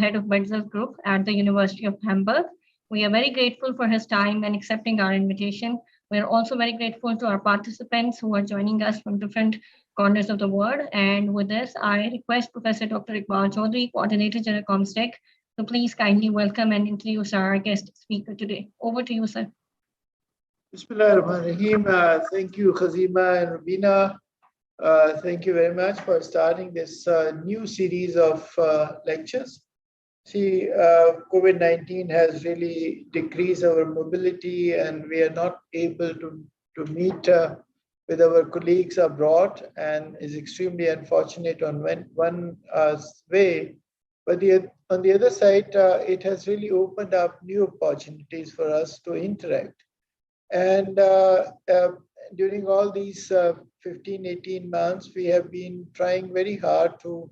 head of Betalactamases Group at the University of Hamburg. We are very grateful for his time and accepting our invitation. We are also very grateful to our participants who are joining us from different corners of the world. And with this, I request Professor Dr. Iqbal Chaudhry, Coordinator General Comstech, to please kindly welcome and introduce our guest speaker today. Over to you, sir. Bismillahirrahmanirrahim. Thank you, Khazima and Rubina. Thank you very much for starting this new series of lectures. See, COVID-19 has really decreased our mobility, and we are not able to meet with our colleagues abroad, and is extremely unfortunate on one way. But on the other side, it has really opened up new opportunities for us to interact. And during all these 15, 18 months, we have been trying very hard to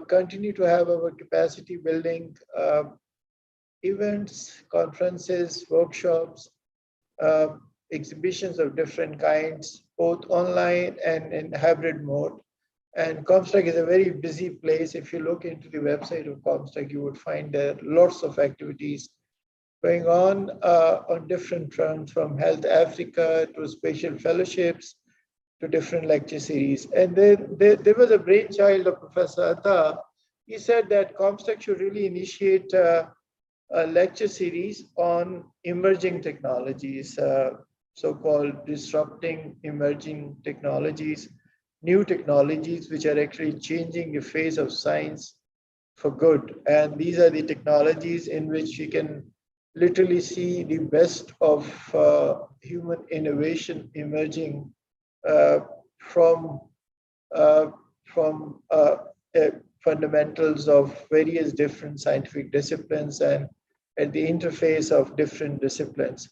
continue to have our capacity building events, conferences, workshops, exhibitions of different kinds, both online and in hybrid mode. And Comstech is a very busy place. If you look into the website of Comstech, you would find there lots of activities going on different fronts, from Health Africa to spatial fellowships to different lecture series. And then there was a brainchild of Professor Atta. He said that Comstech should really initiate a lecture series on emerging technologies, so-called disrupting emerging technologies, new technologies which are actually changing the face of science for good. And these are the technologies in which we can literally see the best of human innovation emerging from fundamentals of various different scientific disciplines and at the interface of different disciplines.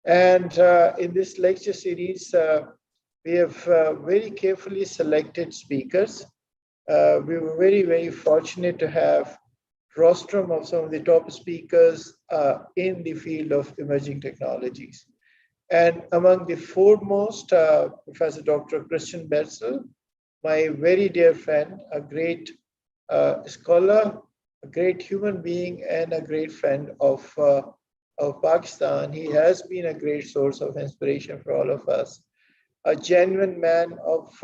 And in this lecture series, we have very carefully selected speakers. We were very, very fortunate to have rostrum of some of the top speakers in the field of emerging technologies. And among the foremost, Professor Dr. Christian Berzel, my very dear friend, a great scholar, a great human being, and a great friend of Pakistan. He has been a great source of inspiration for all of us. A genuine man of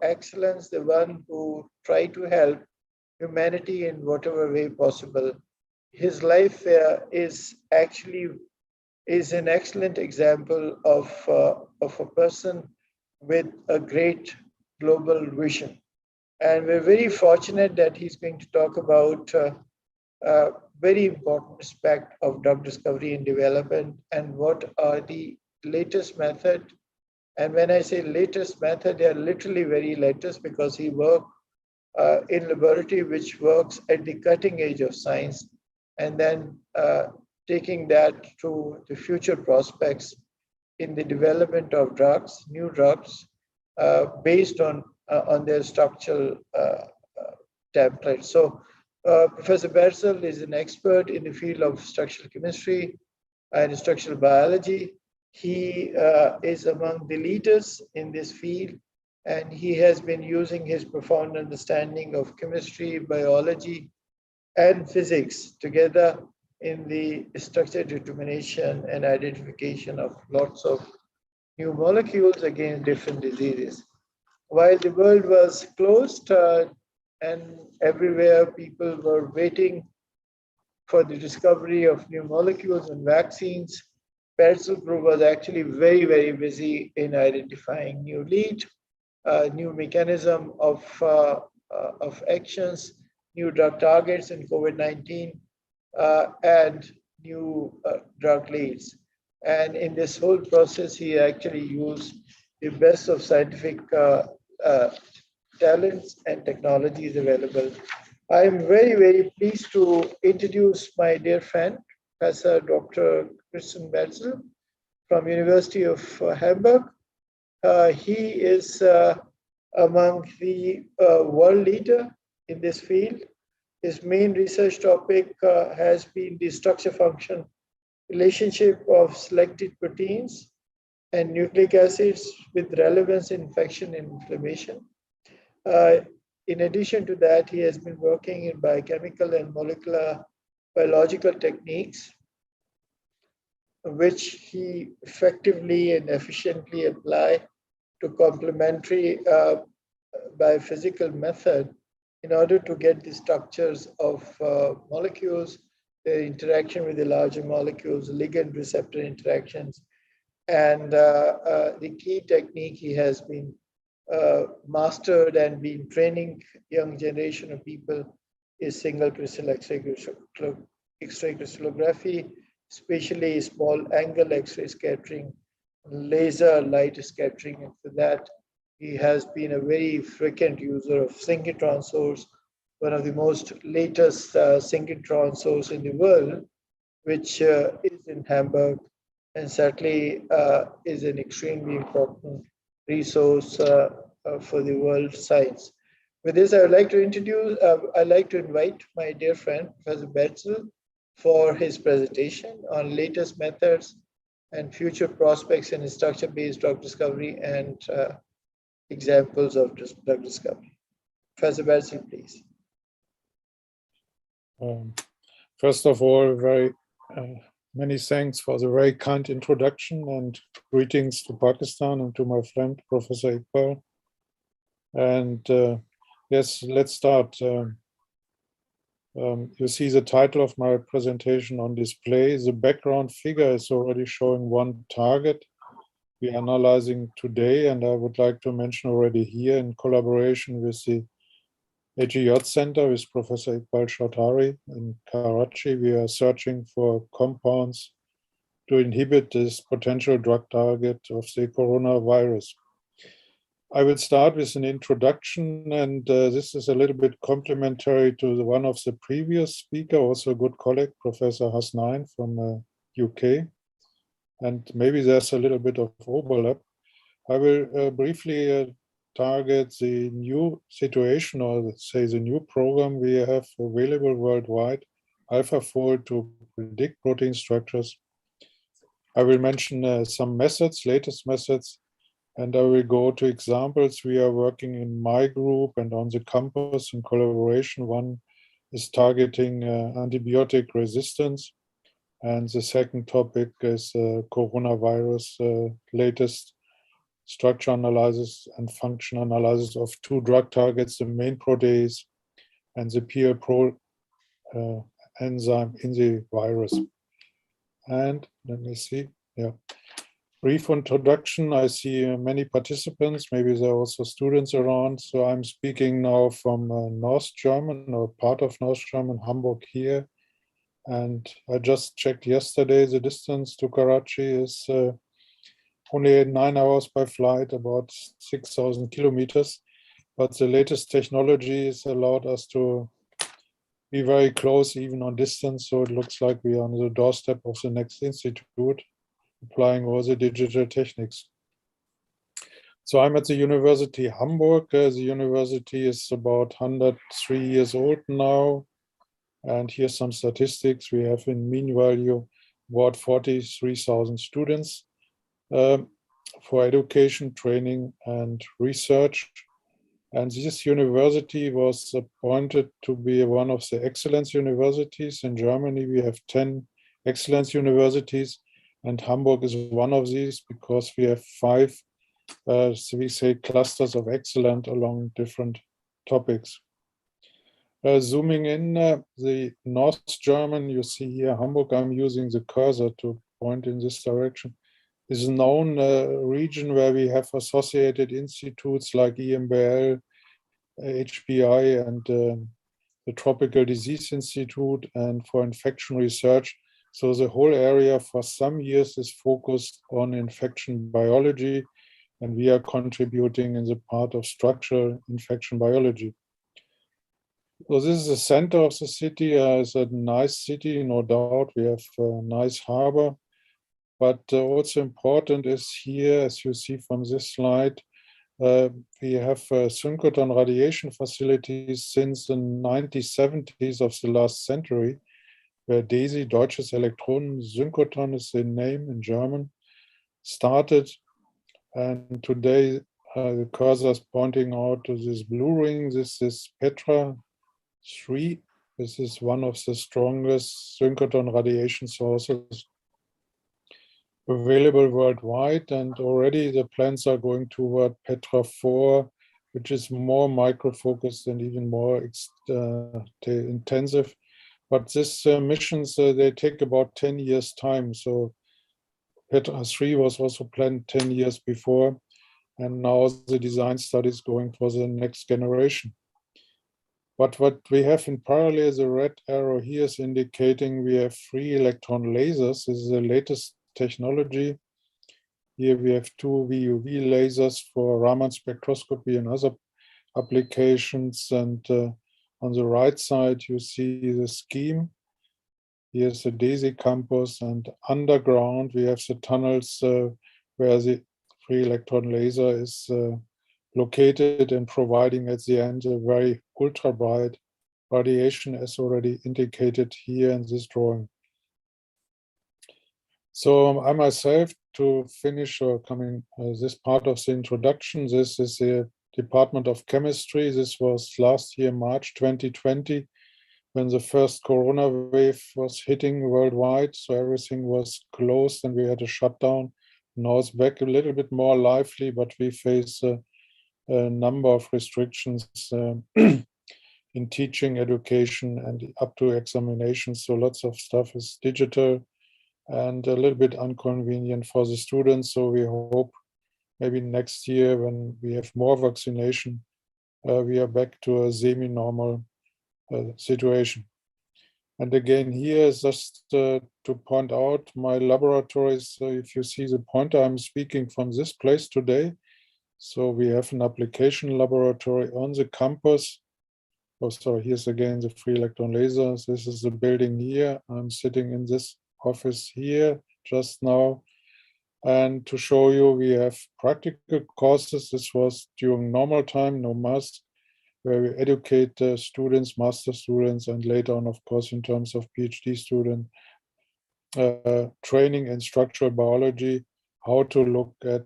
excellence, the one who tried to help humanity in whatever way possible. His life is an excellent example of a person with a great global vision. And we're very fortunate that he's going to talk about a very important aspect of drug discovery and development and what are the latest method. And when I say latest method, they are literally very latest because he worked in laboratory which works at the cutting edge of science, and then taking that to the future prospects in the development of drugs, new drugs, based on their structural template. So Professor Berzel is an expert in the field of structural chemistry and structural biology. He is among the leaders in this field, and he has been using his profound understanding of chemistry, biology, and physics together in the structure determination and identification of lots of new molecules against different diseases. While the world was closed and everywhere people were waiting for the discovery of new molecules and vaccines, Berzel Group was actually very, very busy in identifying new lead, new mechanism of actions, new drug targets in COVID-19, and new drug leads. And in this whole process, he actually used the best of scientific talents and technologies available. I'm very, very pleased to introduce my dear friend, Professor Dr. Christian Berzel from University of Hamburg. He is among the world leader in this field. His main research topic has been the structure-function relationship of selected proteins and nucleic acids with relevance in infection and inflammation. in addition to that, he has been working in biochemical and molecular biological techniques, which he effectively and efficiently apply to complementary biophysical method in order to get the structures of molecules, their interaction with the larger molecules, ligand receptor interactions. And the key technique he has been mastered and been training young generation of people is single crystal X-ray crystallography, especially small angle X-ray scattering, laser light scattering. And for that, he has been a very frequent user of synchrotron source, one of the most latest synchrotron source in the world, which is in Hamburg, and certainly is an extremely important resource for the world science. With this, I would like to I'd like to invite my dear friend, Professor Betzel, for his presentation on latest methods and future prospects in structure-based drug discovery and examples of drug discovery. Professor Betzel, please. First of all, very many thanks for the very kind introduction and greetings to Pakistan and to my friend, Professor Iqbal. And yes, let's start. You see the title of my presentation on display. The background figure is already showing one target we are analyzing today, and I would like to mention already here in collaboration with the AGJ Center with Professor Iqbal Chaudhary in Karachi, we are searching for compounds to inhibit this potential drug target of the coronavirus. I will start with an introduction, and this is a little bit complementary to one of the previous speaker, also a good colleague, Professor Hasnain from UK. And maybe there's a little bit of overlap. I will briefly target the new situation, or let's say the new program we have available worldwide, AlphaFold, to predict protein structures. I will mention some methods, latest methods, and I will go to examples we are working in my group and on the campus in collaboration. One is targeting antibiotic resistance, and the second topic is coronavirus latest structure analysis and function analysis of two drug targets, the main protease and the PL-Pro enzyme in the virus. And let me see, yeah. Brief introduction, I see many participants, maybe there are also students around. So I'm speaking now from North German, or part of North German, Hamburg here. And I just checked yesterday, the distance to Karachi is only 9 hours by flight, about 6,000 kilometers. But the latest technology has allowed us to be very close, even on distance. So it looks like we are on the doorstep of the next institute, applying all the digital techniques. So I'm at the University Hamburg. The university is about 103 years old now. And here's some statistics. We have in mean value about 43,000 students for education, training, and research. And this university was appointed to be one of the excellence universities. In Germany, we have 10 excellence universities, and Hamburg is one of these because we have 5, so we say, clusters of excellence along different topics. Zooming in, the North German, you see here, Hamburg, I'm using the cursor to point in this direction, is a known region where we have associated institutes like EMBL, HPI, and the Tropical Disease Institute, and for infection research. So the whole area for some years is focused on infection biology, and we are contributing in the part of structural infection biology. So this is the center of the city. It's a nice city, no doubt. We have a nice harbor. But also important is here, as you see from this slide, we have synchrotron radiation facilities since the 1970s of the last century, where DESY, Deutsches Elektronensynchrotron is the name in German, started. And today, the cursor is pointing out to this blue ring. This is Petra 3. This is one of the strongest synchrotron radiation sources available worldwide, and already the plans are going toward Petra 4, which is more micro-focused and even more intensive. But these missions, they take about 10 years time. So Petra 3 was also planned 10 years before, and now the design study is going for the next generation. But what we have in parallel, the red arrow here is indicating we have free electron lasers. This is the latest technology. Here we have 2 VUV lasers for Raman spectroscopy and other applications. And on the right side, you see the scheme. Here's the DAISY campus, and underground we have the tunnels where the free electron laser is located and providing at the end a very ultra bright radiation, as already indicated here in this drawing. So I myself, to finish this part of the introduction, this is the Department of Chemistry. This was last year, March 2020, when the first corona wave was hitting worldwide. So everything was closed and we had a shutdown. Now it's back a little bit more lively, but we face a number of restrictions in teaching, education, and up to examinations. So lots of stuff is digital and a little bit inconvenient for the students. So we hope maybe next year, when we have more vaccination, we are back to a semi-normal situation. And again, here is just to point out my laboratories. So if you see the pointer, I'm speaking from this place today. So we have an application laboratory on the campus. Oh, sorry, here's again the free electron lasers. This is the building here. I'm sitting in this office here just now. And to show you, we have practical courses. This was during normal time, no mask, where we educate students, master students, and later on, of course, in terms of PhD student training in structural biology, how to look at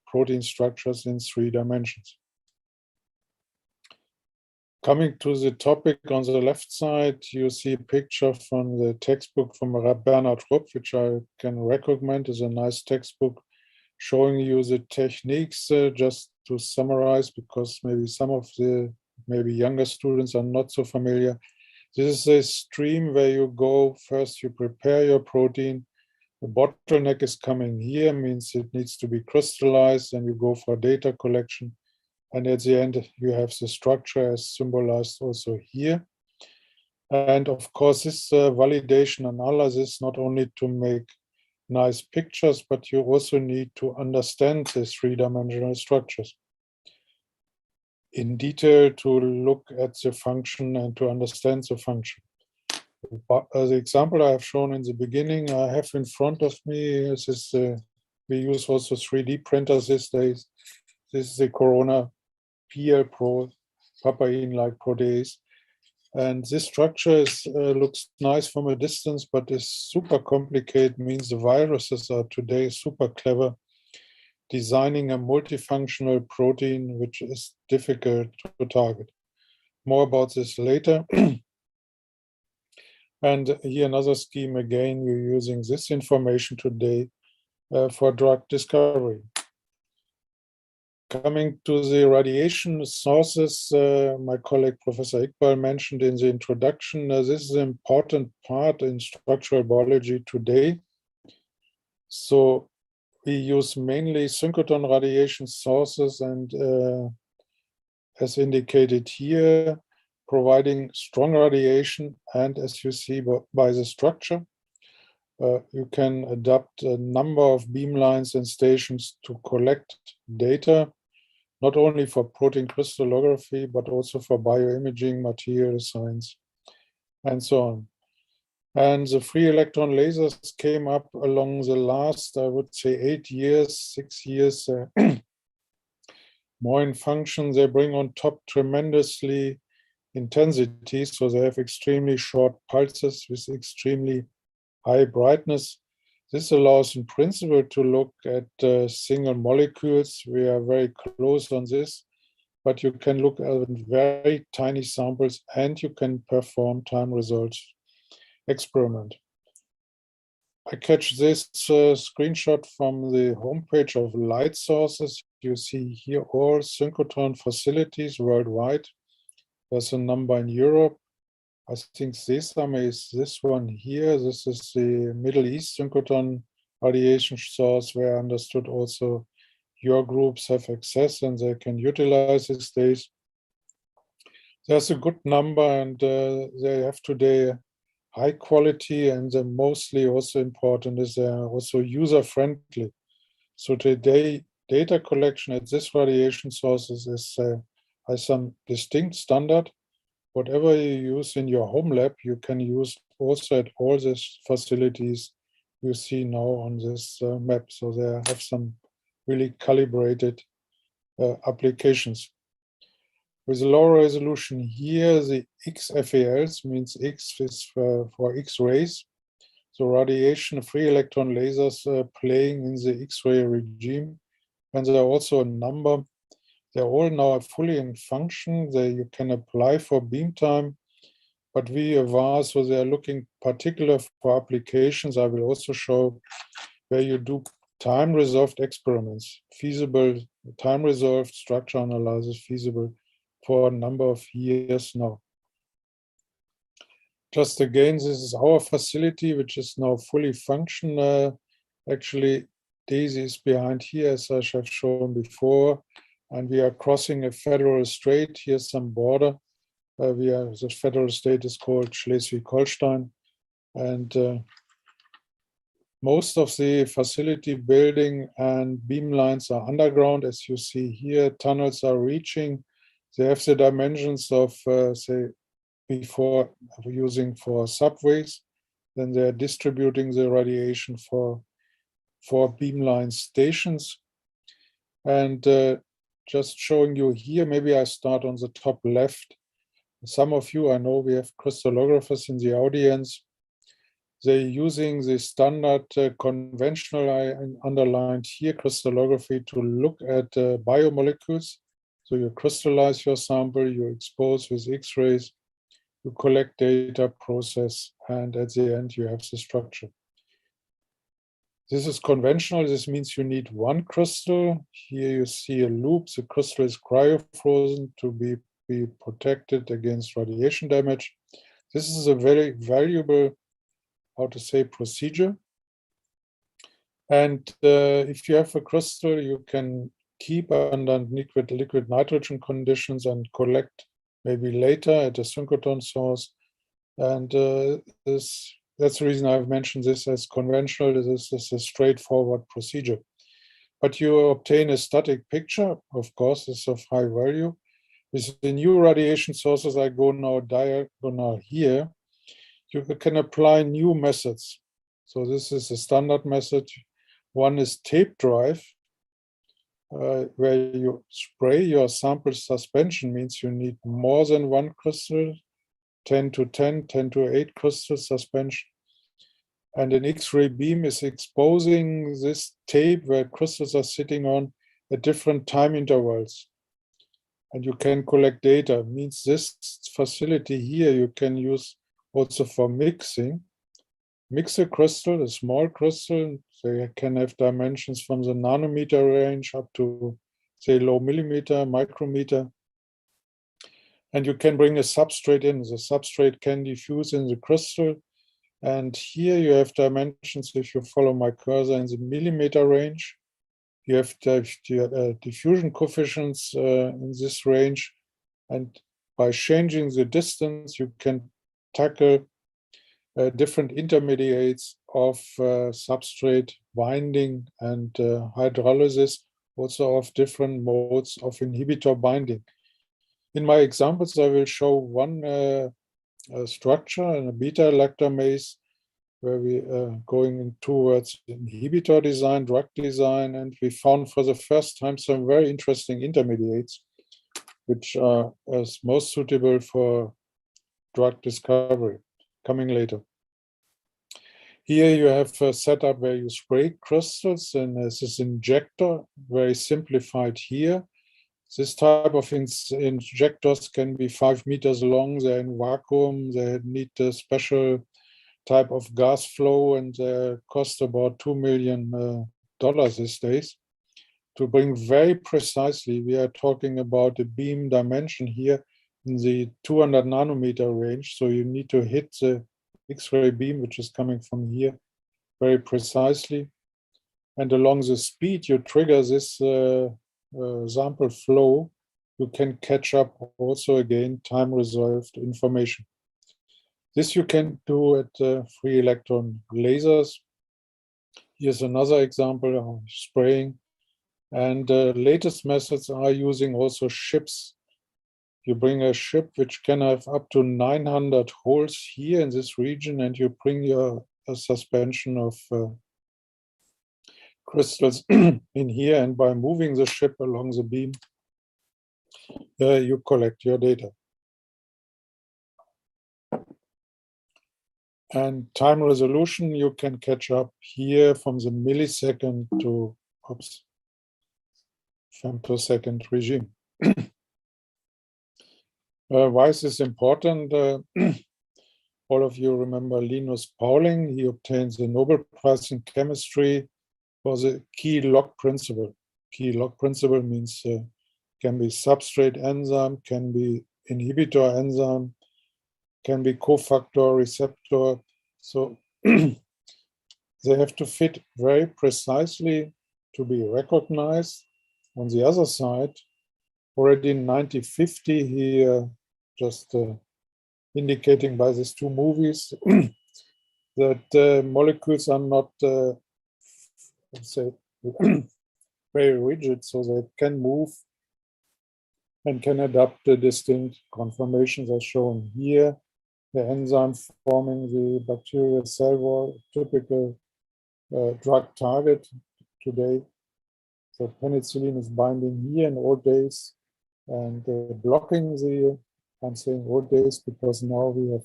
protein structures in 3 dimensions. Coming to the topic on the left side, you see a picture from the textbook from Bernhard Rupp, which I can recommend as a nice textbook, showing you the techniques, just to summarize, because maybe some of the younger students are not so familiar. This is a stream where you go, first you prepare your protein. The bottleneck is coming here, means it needs to be crystallized, and you go for data collection. And at the end, you have the structure as symbolized also here. And of course, this validation analysis, not only to make nice pictures, but you also need to understand the 3-dimensional structures in detail, to look at the function and to understand the function. The example I have shown in the beginning, I have in front of me, this is, we use also 3D printers these days. This is the Corona PL Pro papain-like protease. And this structure looks nice from a distance, but is super complicated, means the viruses are today super clever, designing a multifunctional protein, which is difficult to target. More about this later. And here another scheme, again, you're using this information today for drug discovery. Coming to the radiation sources, my colleague Professor Iqbal mentioned in the introduction, this is an important part in structural biology today. So we use mainly synchrotron radiation sources, and as indicated here, providing strong radiation, and as you see by the structure, you can adapt a number of beamlines and stations to collect data, not only for protein crystallography, but also for bioimaging, material science, and so on. And the free electron lasers came up along the last, I would say, 8 years, 6 years, more in function. They bring on top tremendously intensity, so they have extremely short pulses with extremely high brightness. This allows in principle to look at single molecules. We are very close on this, but you can look at very tiny samples and you can perform time results experiment. I catch this screenshot from the homepage of Xray Sources. You see here all synchrotron facilities worldwide. There's a number in Europe. I think Sesame is this one here. This is the Middle East synchrotron radiation source, where I understood also your groups have access and they can utilize these days. There's a good number, and they have today high quality, and the mostly also important is they're also user-friendly. So today, data collection at this radiation sources has some distinct standard. Whatever you use in your home lab, you can use also at all these facilities you see now on this map. So they have some really calibrated applications. With a low resolution here, the XFALs means X is for X-rays. So radiation free electron lasers playing in the X-ray regime. And there are also a number. They're all now fully in function. You can apply for beam time, but we advance, so they're looking particular for applications. I will also show where you do time resolved experiments, feasible time resolved structure analysis, feasible for a number of years now. Just again, this is our facility, which is now fully functional. Actually, Daisy is behind here, as I have shown before. And we are crossing a federal strait. Here's some border. The federal state is called Schleswig-Holstein. And most of the facility building and beam lines are underground. As you see here, tunnels are reaching. They have the dimensions of, say, before using for subways. Then they're distributing the radiation for beamline stations. And just showing you here, maybe I start on the top left. Some of you, I know we have crystallographers in the audience. They're using the standard conventional, I underlined here, crystallography to look at biomolecules. So you crystallize your sample, you expose with X-rays, you collect data, process, and at the end you have the structure. This is conventional. This means you need one crystal. Here you see a loop. The crystal is cryofrozen to be protected against radiation damage. This is a very valuable, how to say, procedure. And if you have a crystal, you can keep under liquid nitrogen conditions and collect maybe later at a synchrotron source. And that's the reason I've mentioned this as conventional. This is a straightforward procedure. But you obtain a static picture, of course, it's of high value. With the new radiation sources, I go now diagonal here. You can apply new methods. So this is a standard method. One is tape drive, where you spray your sample suspension, means you need more than one crystal, 10 to 10, 10 to 8 crystal suspension. And an X-ray beam is exposing this tape where crystals are sitting on at different time intervals. And you can collect data. It means this facility here you can use also for mixing. Mix a crystal, a small crystal. They can have dimensions from the nanometer range up to, say, low millimeter, micrometer. And you can bring a substrate in. The substrate can diffuse in the crystal. And here you have dimensions, if you follow my cursor, in the millimeter range. You have diffusion coefficients in this range. And by changing the distance, you can tackle different intermediates of substrate binding and hydrolysis, also of different modes of inhibitor binding. In my examples, I will show one structure in a Betalactamase, where we are going towards inhibitor design, drug design, and we found for the first time some very interesting intermediates, which are as most suitable for drug discovery, coming later. Here you have a setup where you spray crystals, and there's this injector, very simplified here. This type of injectors can be 5 meters long. They're in vacuum. They need a special type of gas flow, and they cost about $2 million these days. To bring very precisely, we are talking about a beam dimension here in the 200 nanometer range. So you need to hit the X-ray beam, which is coming from here, very precisely. And along the speed you trigger this sample flow, you can catch up also again time-resolved information. This you can do at free electron lasers. Here's another example of spraying. And latest methods are using also ships. You bring a ship which can have up to 900 holes here in this region, and you bring a suspension of crystals in here, and by moving the ship along the beam, you collect your data. And time resolution, you can catch up here from the millisecond to femtosecond regime. Why is this important? All of you remember Linus Pauling. He obtained the Nobel Prize in Chemistry for the key lock principle. Key lock principle means can be substrate enzyme, can be inhibitor enzyme, can be cofactor receptor. So they have to fit very precisely to be recognized. On the other side, already in 1950, he just indicating by these two movies that molecules are not, let's say, very rigid, so they can move and can adapt to distinct conformations as shown here. The enzyme forming the bacterial cell wall, typical drug target today. So penicillin is binding here in old days and blocking the, I'm saying old days because now we have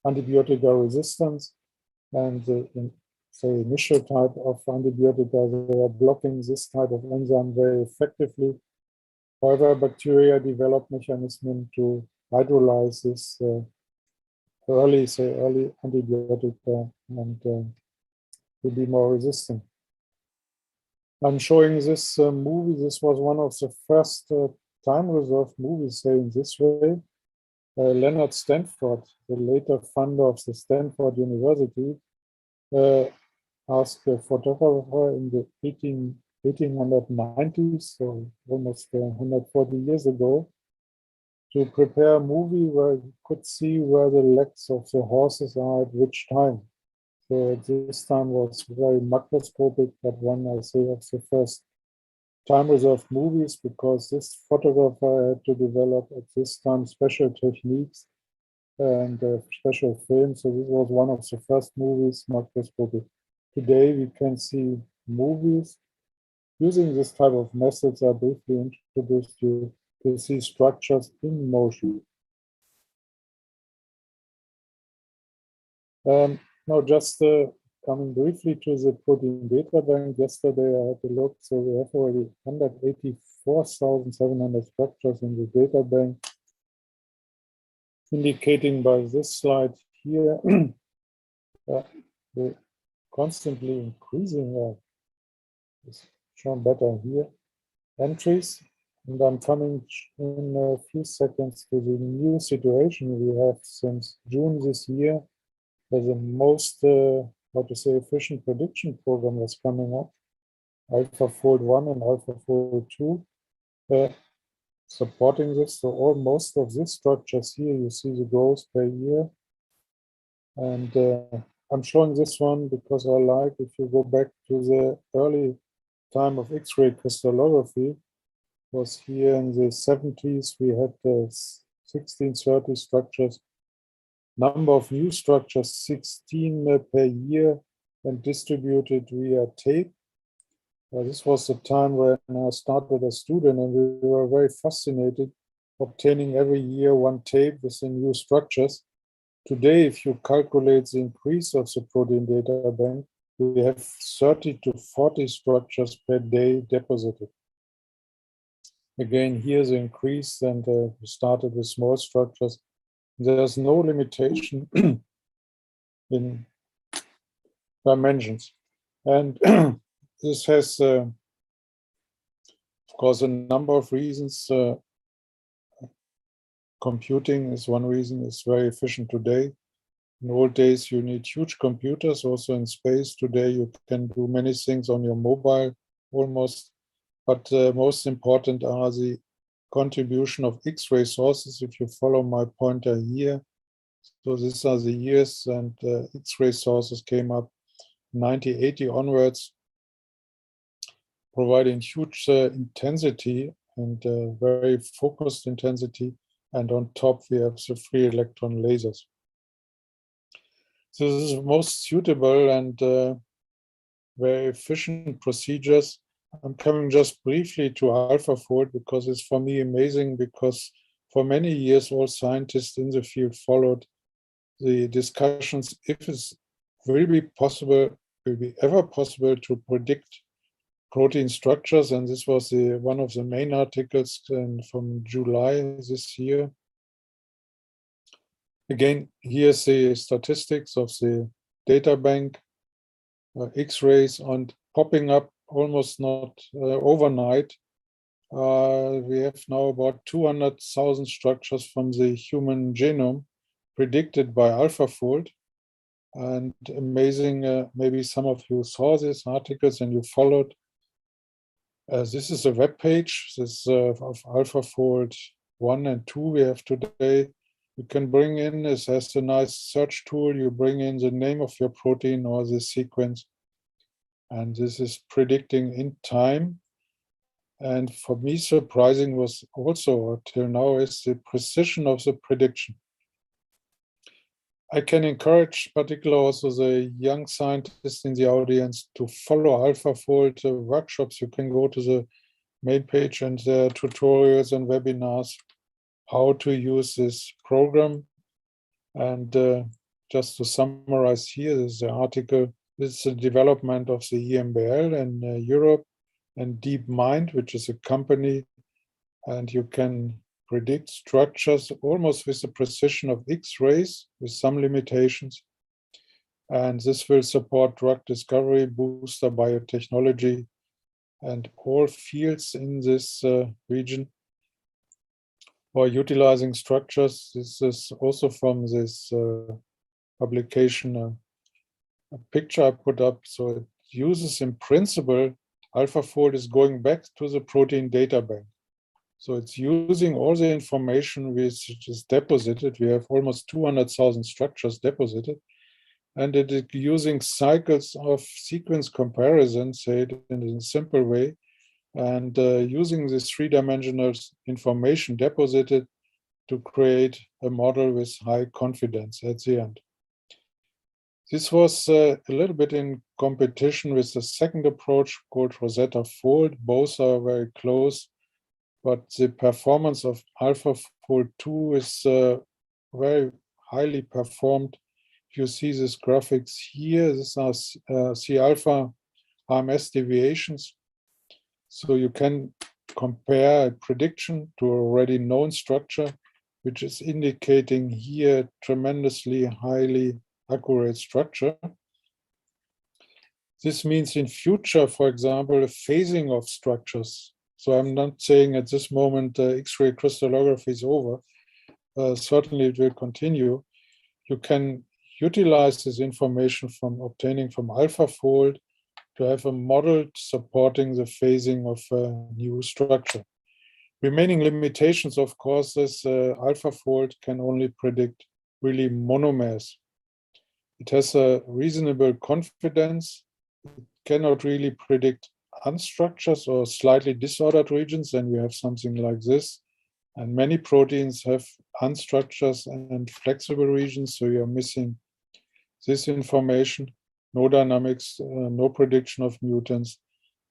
antibiotic resistance, and the initial type of antibiotic, they are blocking this type of enzyme very effectively. However, bacteria develop mechanisms to hydrolyze this early antibiotic and to be more resistant. I'm showing this movie. This was one of the first time-resolved movies, saying this way. Leonard Stanford, the later founder of the Stanford University, asked a photographer in the 1890s, so almost 140 years ago, to prepare a movie where you could see where the legs of the horses are at which time. So this time was very macroscopic, but one, I say, of the first time-resolved movies, because this photographer had to develop at this time special techniques and special films. So this was one of the first movies macroscopic. Today we can see movies using this type of methods are briefly introduced to see structures in motion. Now just coming briefly to the protein data bank. Yesterday I had a look, so we have already 184,700 structures in the data bank, indicating by this slide here the constantly increasing, is shown better here, entries. And I'm coming in a few seconds to the new situation we have since June this year. There's the most, how to say, efficient prediction program that's coming up, AlphaFold 1 and AlphaFold 2, supporting this. So most of these structures here, you see the growth per year. And I'm showing this one because I like, if you go back to the early time of X-ray crystallography, was here in the 70s, we had 1630 structures. Number of new structures, 16 per year, and distributed via tape. This was the time when I started as a student, and we were very fascinated, obtaining every year one tape with the new structures. Today, if you calculate the increase of the protein data bank, we have 30 to 40 structures per day deposited. Again, here's the increase, and we started with small structures. There's no limitation in dimensions. And this has, of course, a number of reasons. Computing is one reason. It's very efficient today. In old days, you need huge computers, also in space. Today, you can do many things on your mobile almost. But most important are the contribution of X-ray sources. If you follow my pointer here, so these are the years, and X-ray sources came up 1980 onwards, providing huge intensity and very focused intensity. And on top, we have the free electron lasers. So this is most suitable and very efficient procedures. I'm coming just briefly to AlphaFold because it's for me amazing, because for many years all scientists in the field followed the discussions if it will be ever possible to predict protein structures, and this was one of the main articles from July this year. Again, here's the statistics of the data bank, X-rays, and popping up almost not overnight. We have now about 200,000 structures from the human genome predicted by AlphaFold. And amazing, maybe some of you saw these articles and you followed. This is a web page. This of AlphaFold 1 and 2 we have today. You can bring in, it has a nice search tool. You bring in the name of your protein or the sequence. And this is predicting in time. And for me, surprising was also till now is the precision of the prediction. I can encourage particularly also the young scientists in the audience to follow AlphaFold workshops. You can go to the main page and there are tutorials and webinars how to use this program. And just to summarize here, this is the article. This is the development of the EMBL in Europe, and DeepMind, which is a company, and you can predict structures almost with the precision of X-rays with some limitations. And this will support drug discovery, booster biotechnology, and all fields in this region for utilizing structures. This is also from this publication, a picture I put up. So it uses, in principle, AlphaFold is going back to the protein data bank. So it's using all the information which is deposited. We have almost 200,000 structures deposited. And it is using cycles of sequence comparison, say it in a simple way, and using this three-dimensional information deposited to create a model with high confidence at the end. This was a little bit in competition with the second approach called Rosetta Fold. Both are very close, but the performance of AlphaFold 2 is very highly performed. If you see these graphics here, these are C-alpha RMS deviations. So you can compare a prediction to a already known structure, which is indicating here tremendously highly accurate structure. This means in future, for example, a phasing of structures. So I'm not saying at this moment X-ray crystallography is over. Certainly it will continue. You can utilize this information from obtaining from AlphaFold to have a model supporting the phasing of a new structure. Remaining limitations, of course, is AlphaFold can only predict really monomers. It has a reasonable confidence. It cannot really predict unstructures or slightly disordered regions, and you have something like this. And many proteins have unstructures and flexible regions, so you're missing this information. No dynamics, no prediction of mutants,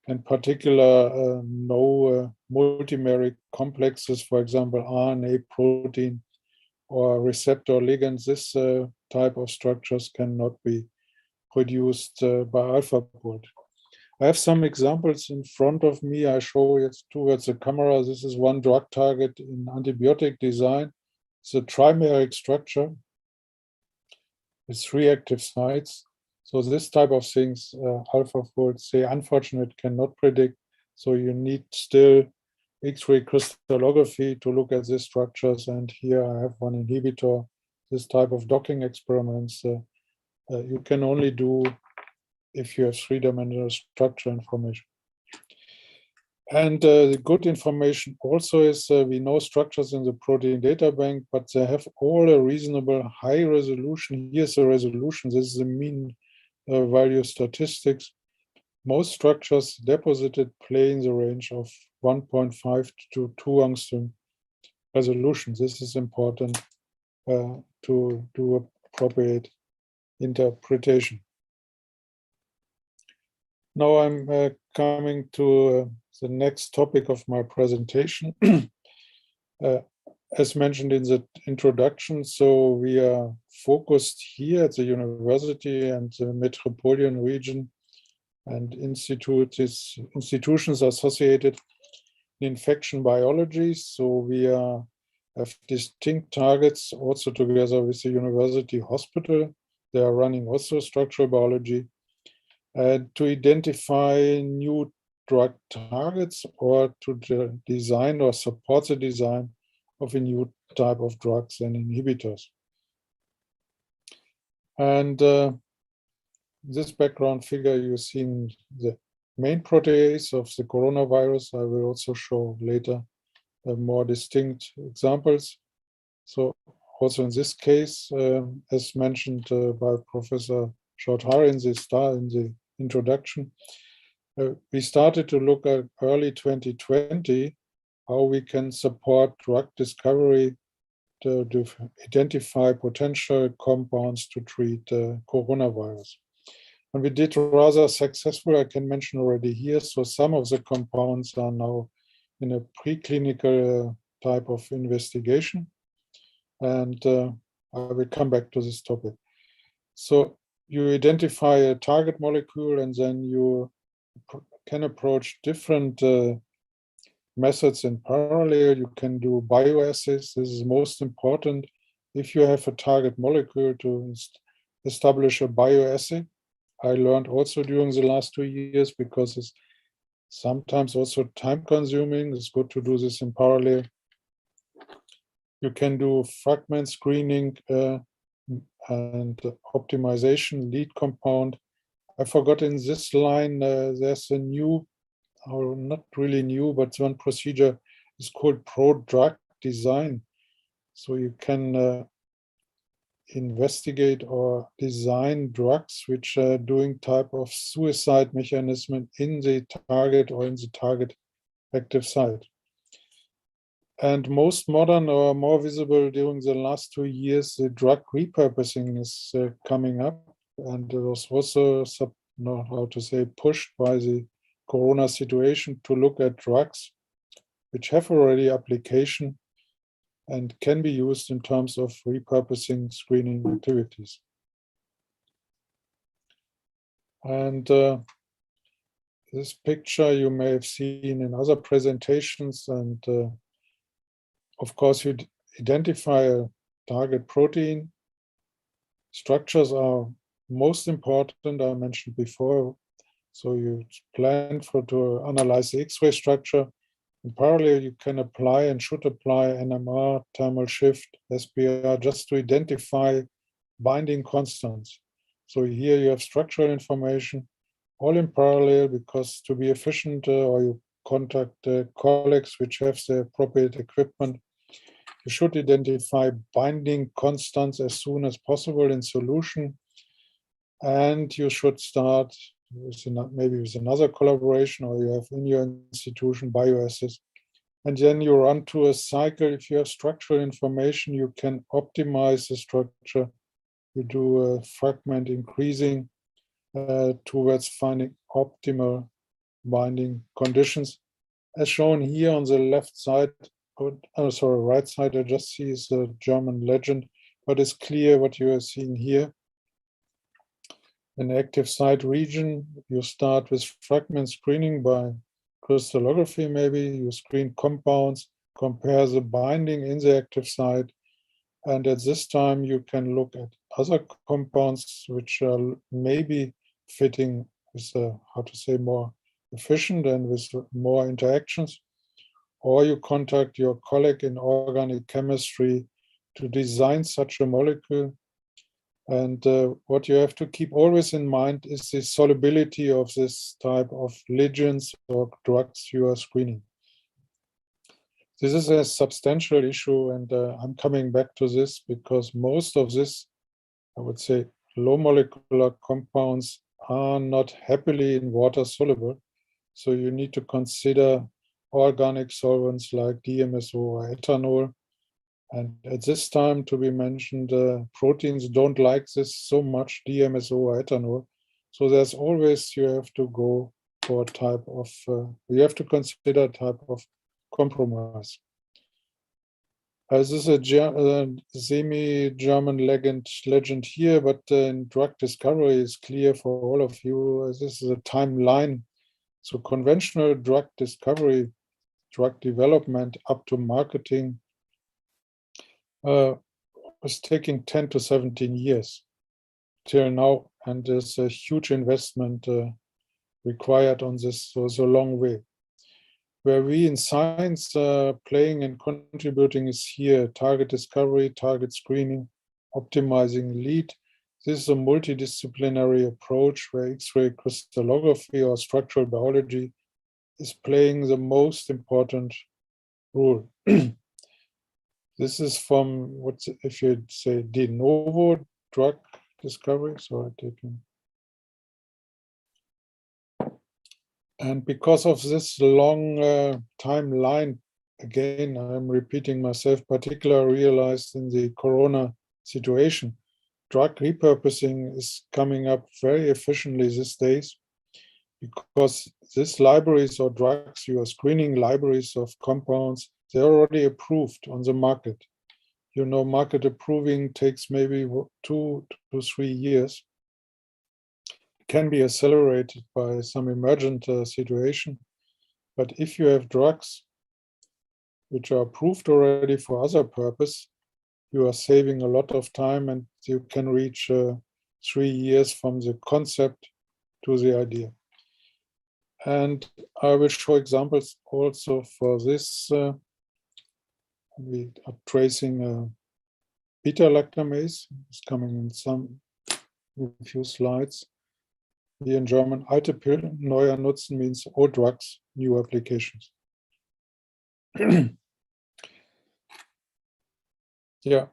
in particular, no multimeric complexes, for example, RNA protein, or receptor ligands, this type of structures cannot be produced by AlphaFold. I have some examples in front of me. I show it towards the camera. This is one drug target in antibiotic design. It's a trimeric structure with 3 active sites. So this type of things, AlphaFold, say, unfortunately, cannot predict. So you need still X-ray crystallography to look at these structures. And here I have one inhibitor. This type of docking experiments you can only do if you have 3-dimensional structure information. And the good information also is we know structures in the protein data bank, but they have all a reasonable high resolution. Here's the resolution. This is the mean value statistics. Most structures deposited play in the range of 1.5 to 2 angstrom resolution. This is important to do appropriate interpretation. Now I'm coming to the next topic of my presentation. As mentioned in the introduction, so we are focused here at the university and the metropolitan region and institutions associated in infection biology. So we have distinct targets also together with the university hospital. They are running also structural biology to identify new drug targets or to design or support the design of a new type of drugs and inhibitors. And this background figure you see in the main protease of the coronavirus. I will also show later more distinct examples. So also in this case, as mentioned by Professor Shorthar in the introduction, we started to look at early 2020 how we can support drug discovery to identify potential compounds to treat coronavirus. And we did rather successful, I can mention already here. So some of the compounds are now in a preclinical type of investigation. And I will come back to this topic. So you identify a target molecule and then you can approach different methods in parallel. You can do bioassays. This is most important. If you have a target molecule to establish a bioassay, I learned also during the last 2 years because it's sometimes also time consuming. It's good to do this in parallel. You can do fragment screening and optimization, lead compound. I forgot in this line, there's a new, or not really new, but one procedure is called pro-drug design. So you can investigate or design drugs which are doing type of suicide mechanism in the target or in the target active site. And most modern or more visible during the last 2 years, the drug repurposing is coming up, and it was also, pushed by the corona situation to look at drugs which have already application and can be used in terms of repurposing screening activities. And this picture you may have seen in other presentations, and of course you identify a target protein. Structures are most important, I mentioned before. So you plan to analyze the X-ray structure. In parallel, you can apply and should apply NMR, thermal shift, SPR, just to identify binding constants. So here you have structural information, all in parallel, because to be efficient, or you contact colleagues which have the appropriate equipment, you should identify binding constants as soon as possible in solution. And you should start maybe with another collaboration, or you have in your institution bioassays. And then you run to a cycle. If you have structural information, you can optimize the structure. You do a fragment increasing towards finding optimal binding conditions. As shown here on the left side, oh, sorry, right side I just see is a German legend, but it's clear what you are seeing here. An active site region, you start with fragment screening by crystallography maybe, you screen compounds, compare the binding in the active site, and at this time you can look at other compounds which are maybe fitting with, how to say, more efficient and with more interactions, or you contact your colleague in organic chemistry to design such a molecule. And what you have to keep always in mind is the solubility of this type of ligands or drugs you are screening. This is a substantial issue, and I'm coming back to this because most of this, I would say, low molecular compounds are not happily in water soluble. So you need to consider organic solvents like DMSO or ethanol. And at this time, to be mentioned, proteins don't like this so much, DMSO or ethanol. So there's always, you have to go for a type of, you have to consider a type of compromise. This is a semi-German legend here, but in drug discovery is clear for all of you. This is a timeline. So conventional drug discovery, drug development up to marketing was taking 10 to 17 years till now, and there's a huge investment required on this, so it's a long way. Where we in science playing and contributing is here, target discovery, target screening, optimizing lead. This is a multidisciplinary approach where X-ray crystallography or structural biology is playing the most important role. This is from, what's, if you say, de novo drug discovery. So I take in. And because of this long timeline, again, I'm repeating myself, particularly realized in the Corona situation, drug repurposing is coming up very efficiently these days, because these libraries or drugs, you are screening libraries of compounds, they're already approved on the market. You know, market approving takes maybe 2 to 3 years. Can be accelerated by some emergent situation. But if you have drugs which are approved already for other purpose, you are saving a lot of time, and you can reach 3 years from the concept to the idea. And I will show examples also for this. We are tracing Betalactamase. It's coming in a few slides. Here in German, alte Pillen, neuer Nutzen means old drugs, new applications. Yeah,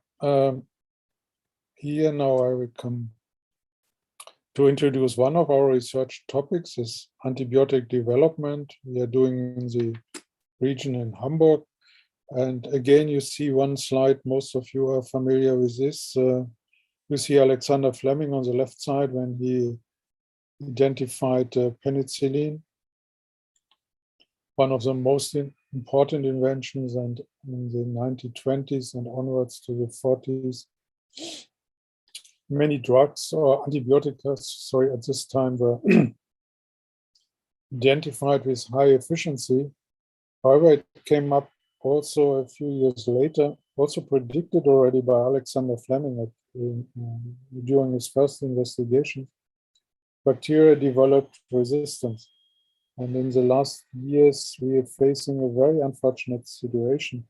here now I will come to introduce one of our research topics, is antibiotic development. We are doing in the region in Hamburg. And again, you see one slide, most of you are familiar with this. You see Alexander Fleming on the left side when he identified penicillin, one of the most important inventions, and in the 1920s and onwards to the 40s. Many drugs or antibiotics, at this time were identified with high efficiency. However, it came up also a few years later, also predicted already by Alexander Fleming during his first investigation. Bacteria developed resistance. And in the last years, we are facing a very unfortunate situation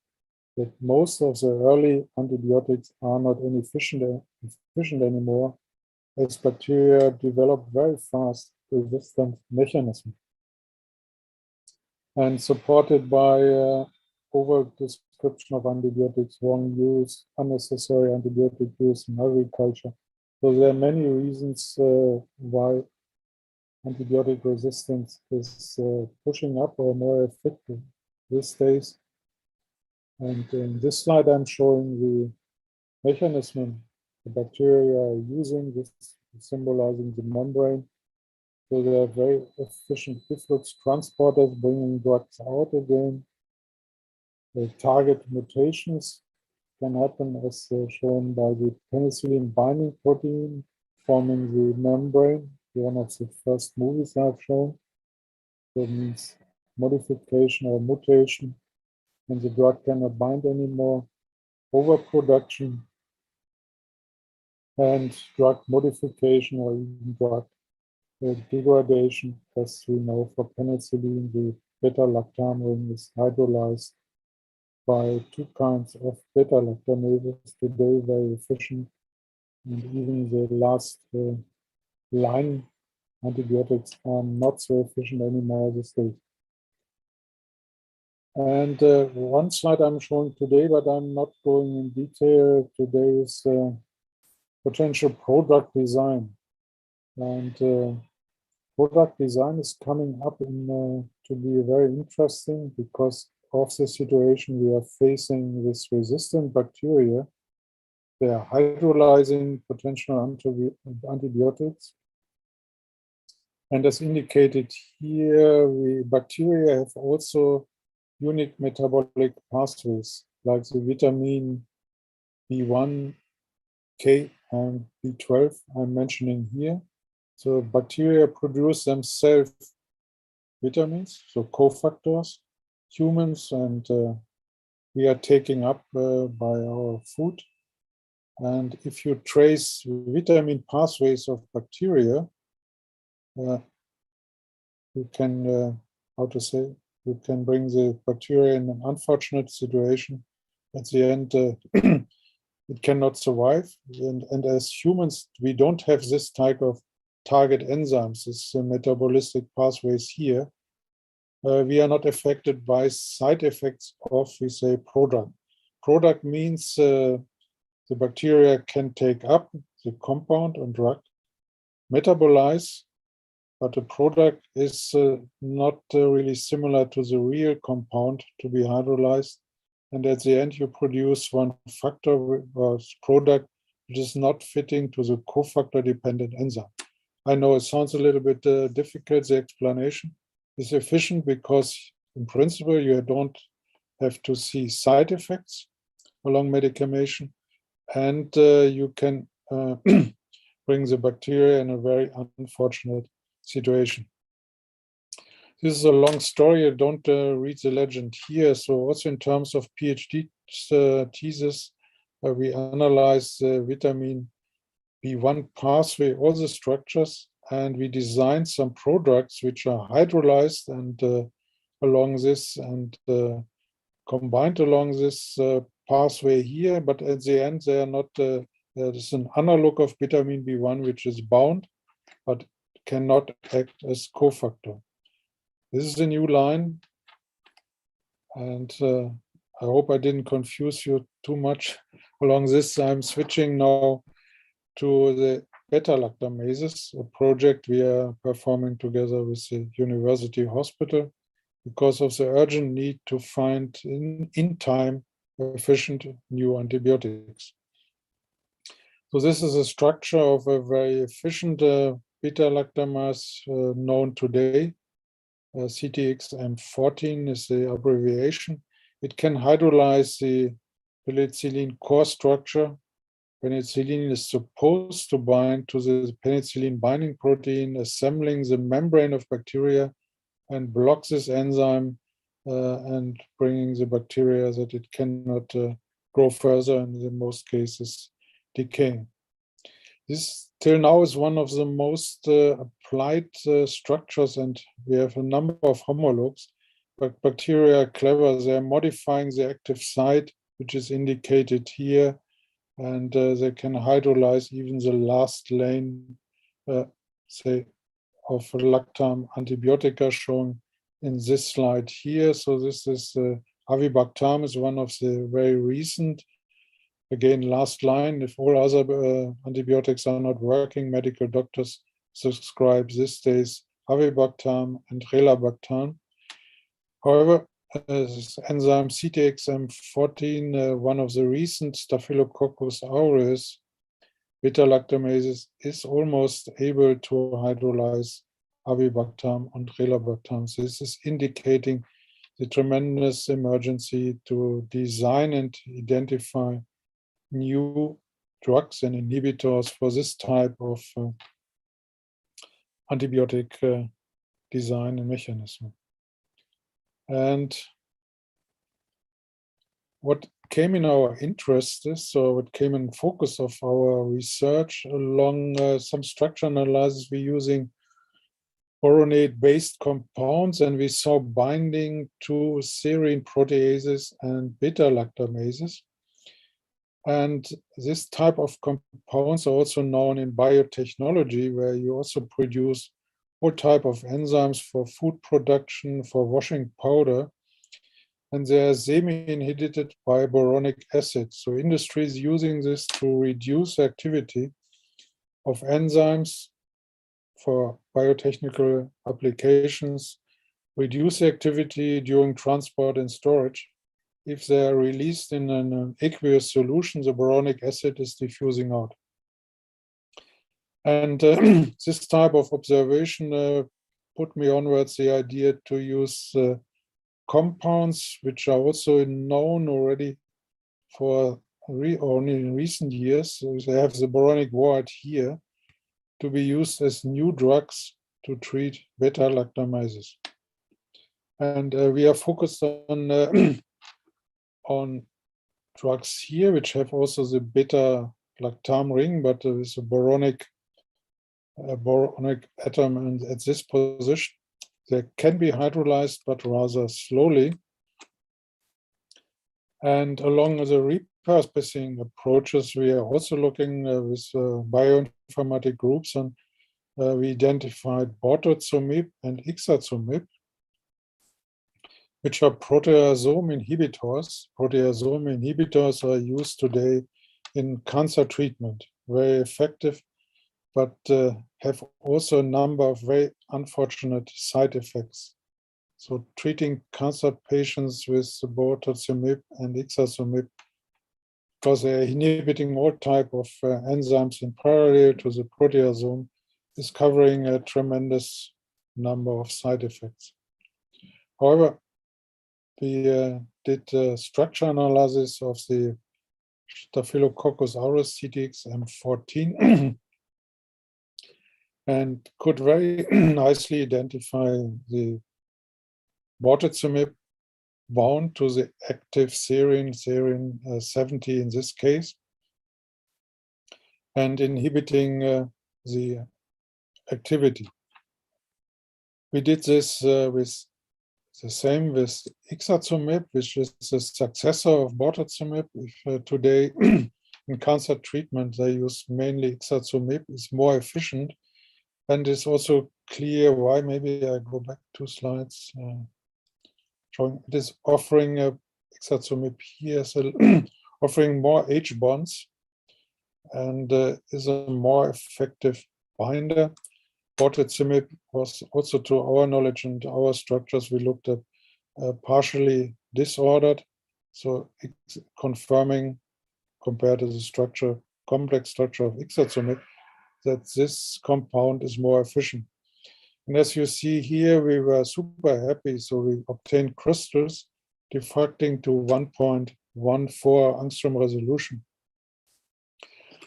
that most of the early antibiotics are not efficient anymore, as bacteria develop very fast resistant mechanisms. And supported by over-description of antibiotics, wrong use, unnecessary antibiotic use in agriculture. So there are many reasons why antibiotic resistance is pushing up or more effective these days. And in this slide, I'm showing the mechanism the bacteria are using, this symbolizing the membrane. So they are very efficient efflux transporters bringing drugs out again. target mutations can happen as shown by the penicillin binding protein forming the membrane, one of the first movies I've shown. That means modification or mutation, and the drug cannot bind anymore, overproduction, and drug modification or even drug degradation. As we know, for penicillin, the beta-lactam ring is hydrolyzed by two kinds of beta-lactamases, today very efficient, and even the last line antibiotics are not so efficient anymore these days. And one slide I'm showing today, but I'm not going in detail today, is potential product design. And product design is coming up to be very interesting because of the situation we are facing with resistant bacteria. They are hydrolyzing potential antibiotics. And as indicated here, bacteria have also unique metabolic pathways, like the vitamin B1, K, and B12 I'm mentioning here. So bacteria produce themselves vitamins, so cofactors, humans, and we are taking up by our food. And if you trace vitamin pathways of bacteria, you can, you can bring the bacteria in an unfortunate situation. At the end, it cannot survive. And as humans, we don't have this type of target enzymes, this metabolistic pathways here. We are not affected by side effects of, we say, product. Product means the bacteria can take up the compound and drug, metabolize, but the product is not really similar to the real compound to be hydrolyzed. And at the end, you produce one factor or product which is not fitting to the cofactor dependent enzyme. I know it sounds a little bit difficult, the explanation is efficient because in principle, you don't have to see side effects along medication, and you can bring the bacteria in a very unfortunate situation. This is a long story. I don't read the legend here. So also in terms of PhD thesis, we analyze the vitamin B1 pathway, all the structures, and we designed some products which are hydrolyzed and along this and combined along this pathway here. But at the end, they are not. There is an analog of vitamin B1 which is bound, but cannot act as cofactor. This is a new line, and I hope I didn't confuse you too much along this. I'm switching now to the Betalactamases, a project we are performing together with the university hospital because of the urgent need to find in time efficient new antibiotics. So this is a structure of a very efficient beta-lactamase known today. CTXM14 is the abbreviation. It can hydrolyze the penicillin core structure. Penicillin is supposed to bind to the penicillin binding protein, assembling the membrane of bacteria, and block this enzyme and bringing the bacteria that it cannot grow further, and in most cases decaying. This till now is one of the most applied structures, and we have a number of homologs, but bacteria are clever. They're modifying the active site, which is indicated here, and they can hydrolyze even the last lane, say, of lactam antibiotica shown in this slide here. So this is avibactam is one of the very recent. Again, last line, if all other antibiotics are not working, medical doctors prescribe these days avibactam and relabactam. However, this enzyme CTXM14, one of the recent Staphylococcus aureus beta-lactamases, is almost able to hydrolyze avibactam and relabactam. So this is indicating the tremendous emergency to design and identify new drugs and inhibitors for this type of antibiotic design and mechanism. And what came in our interest is, so what came in focus of our research along some structure analysis, we're using boronate-based compounds, and we saw binding to serine proteases and Betalactamases. And this type of compounds are also known in biotechnology, where you also produce all type of enzymes for food production, for washing powder, and they are semi-inhibited by boronic acid. So industry is using this to reduce activity of enzymes for biotechnical applications, reduce activity during transport and storage. If they are released in an aqueous solution, the boronic acid is diffusing out. And this type of observation put me onwards the idea to use compounds which are also known already for only in recent years. So they have the boronic word here to be used as new drugs to treat beta-lactamases. And we are focused on drugs here, which have also the beta-lactam ring, but with a boronic atom, and at this position, they can be hydrolyzed, but rather slowly. And along the repurposing approaches, we are also looking with bioinformatic groups, and we identified bortezomib and ixazomib, which are proteasome inhibitors. Proteasome inhibitors are used today in cancer treatment, very effective, but have also a number of very unfortunate side effects. So treating cancer patients with bortezomib and ixazomib, because they're inhibiting all type of enzymes in parallel to the proteasome, is covering a tremendous number of side effects. However, we did structure analysis of the Staphylococcus aureus CTX M14 and could very nicely identify the bortezomib bound to the active serine 70 in this case, and inhibiting the activity. We did this with the same with ixazomib, which is the successor of bortezomib. Today in cancer treatment they use mainly ixazomib, it's more efficient, and it's also clear why. Maybe I go back 2 slides. Showing it is offering ixazomib here, so offering more H bonds, and is a more effective binder. Bortezomib was also, to our knowledge and our structures, we looked at partially disordered, so it's confirming compared to the structure, complex structure of ixazomib, that this compound is more efficient. And as you see here, we were super happy. So we obtained crystals diffracting to 1.14 angstrom resolution.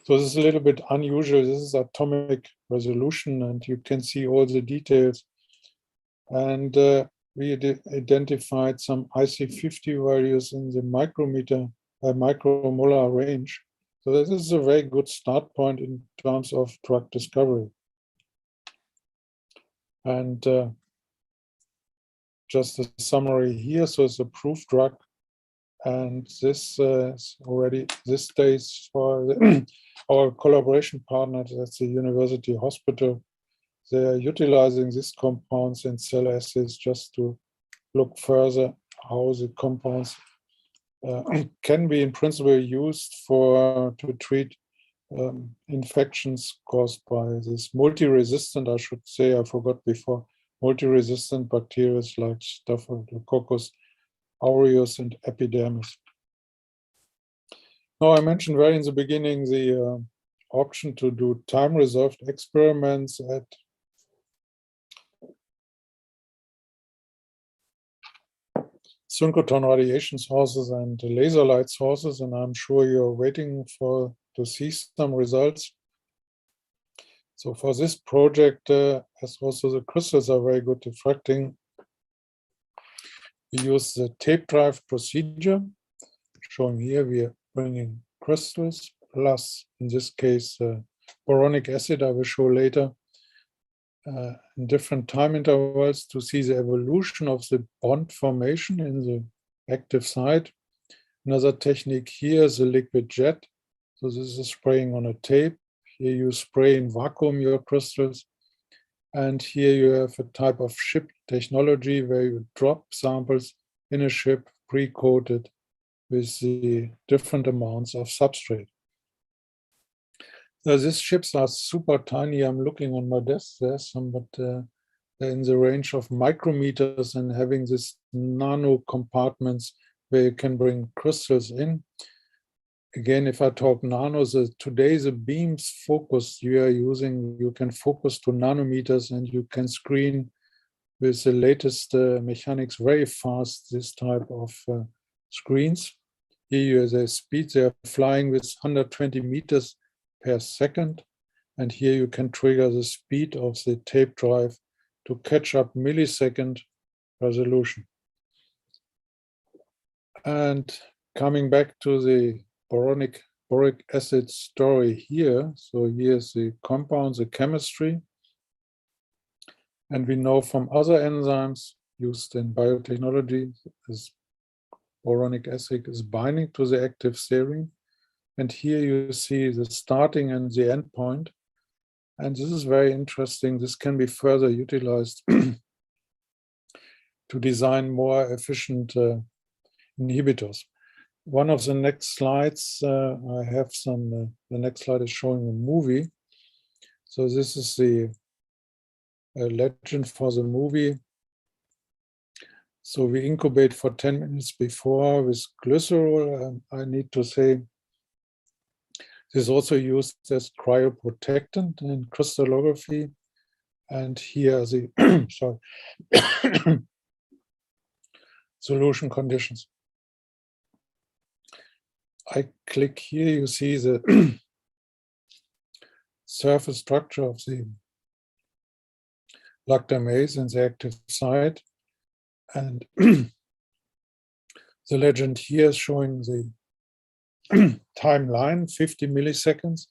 So this is a little bit unusual. This is atomic resolution, and you can see all the details. And we identified some IC50 values in the micromolar range. So this is a very good start point in terms of drug discovery. And just a summary here. So it's a proof drug, and this is already this stage for our collaboration partners at the university hospital. They are utilizing these compounds in cell assays just to look further how the compounds can be in principle used to treat infections caused by this multi-resistant, I should say, I forgot before, multi-resistant bacteria like Staphylococcus aureus and epidermis. Now, I mentioned very in the beginning the option to do time-resolved experiments at synchrotron radiation sources and laser light sources, and I'm sure you're waiting to see some results. So for this project, as also the crystals are very good diffracting, we use the tape drive procedure. Showing here, we are bringing crystals plus, in this case, boronic acid, I will show later, in different time intervals to see the evolution of the bond formation in the active site. Another technique here is the liquid jet. So this is spraying on a tape. Here you spray in vacuum your crystals. And here you have a type of ship technology where you drop samples in a ship pre-coated with the different amounts of substrate. Now, these ships are super tiny. I'm looking on my desk, there's some, but they're in the range of micrometers and having these nano compartments where you can bring crystals in. Again, if I talk nanos, today the beams focus you are using, you can focus to nanometers and you can screen with the latest mechanics very fast this type of screens. Here you have the speed, they are flying with 120 meters per second. And here you can trigger the speed of the tape drive to catch up millisecond resolution. And coming back to the boric acid story here. So here's the compound, the chemistry. And we know from other enzymes used in biotechnology, this boronic acid is binding to the active serine. And here you see the starting and the end point. And this is very interesting. This can be further utilized to design more efficient inhibitors. One of the next slides, I have some, the next slide is showing a movie. So this is the legend for the movie. So we incubate for 10 minutes before with glycerol. I need to say, this is also used as cryoprotectant in crystallography. And here are the sorry, solution conditions. I click here, you see the surface structure of the lactamase in the active site. And the legend here is showing the timeline, 50 milliseconds,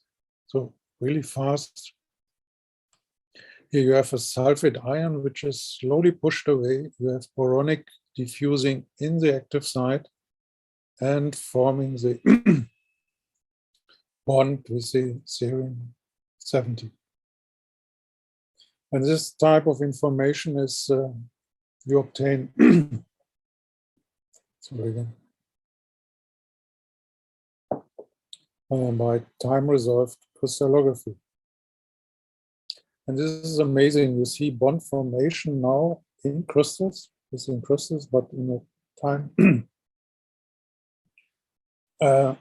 so really fast. Here you have a sulfate ion, which is slowly pushed away. You have boronic diffusing in the active site and forming the bond with the serine 70. And this type of information is you obtain sorry again, by time-resolved crystallography. And this is amazing. You see bond formation now in crystals, but in a time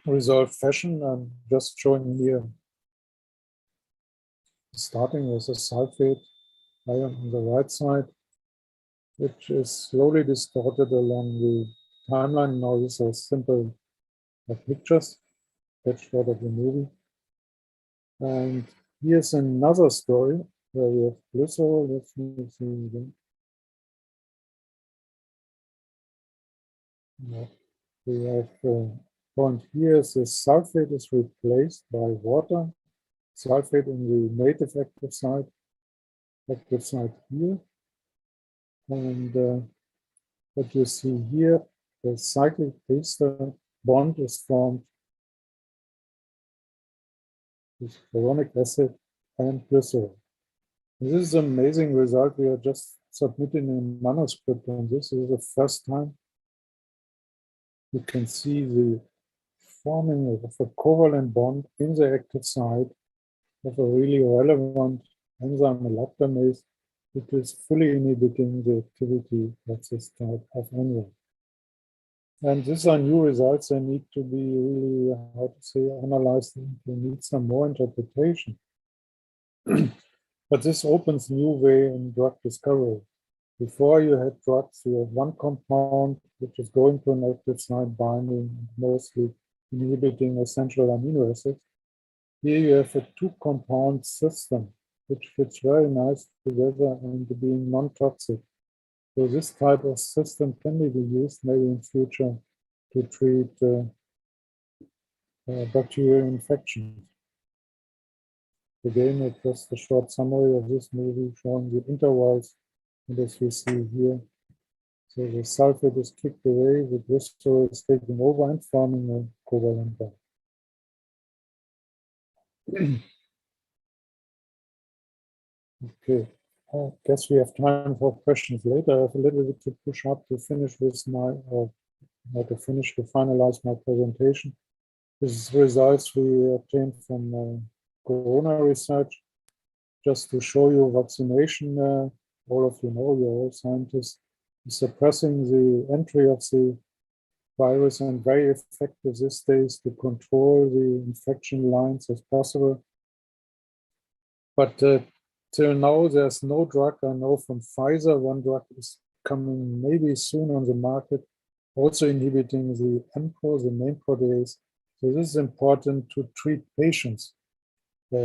resolved fashion. I'm just showing here, starting with a sulfate ion on the right side, which is slowly distorted along the timeline. Now these are simple pictures fetched out of the movie. And here's another story where we have glycerol. Let's see again. Yeah. We have point here, the sulfate is replaced by water. Sulfate in the native active site here. And what you see here, the cyclic ester bond is formed with boronic acid and glycerol. And this is an amazing result. We are just submitting a manuscript on this. This is the first time you can see the forming of a covalent bond in the active site of a really relevant enzyme, lactamase, which is fully inhibiting the activity of this type of enzyme. And these are new results. They need to be really, how to say, analyzed. They need some more interpretation. But this opens new way in drug discovery. Before you had drugs, you have one compound which is going to an active site binding, mostly inhibiting essential amino acids. Here you have a two-compound system, which fits very nice together and being non-toxic. So this type of system can be used maybe in future to treat bacterial infections. Again, it's just a short summary of this movie showing the intervals, and as you see here, so the sulfate is kicked away, the glycerol is taking over and forming a covalent bond. Okay, I guess we have time for questions later. I have a little bit to push up to finish with to finalize my presentation. This is results we obtained from corona research. Just to show you vaccination, all of you know, you're all scientists, suppressing the entry of the virus and very effective these days to control the infection lines as possible. But till now, there's no drug. I know from Pfizer, one drug is coming maybe soon on the market, also inhibiting the MPRO, the main protease. So this is important to treat patients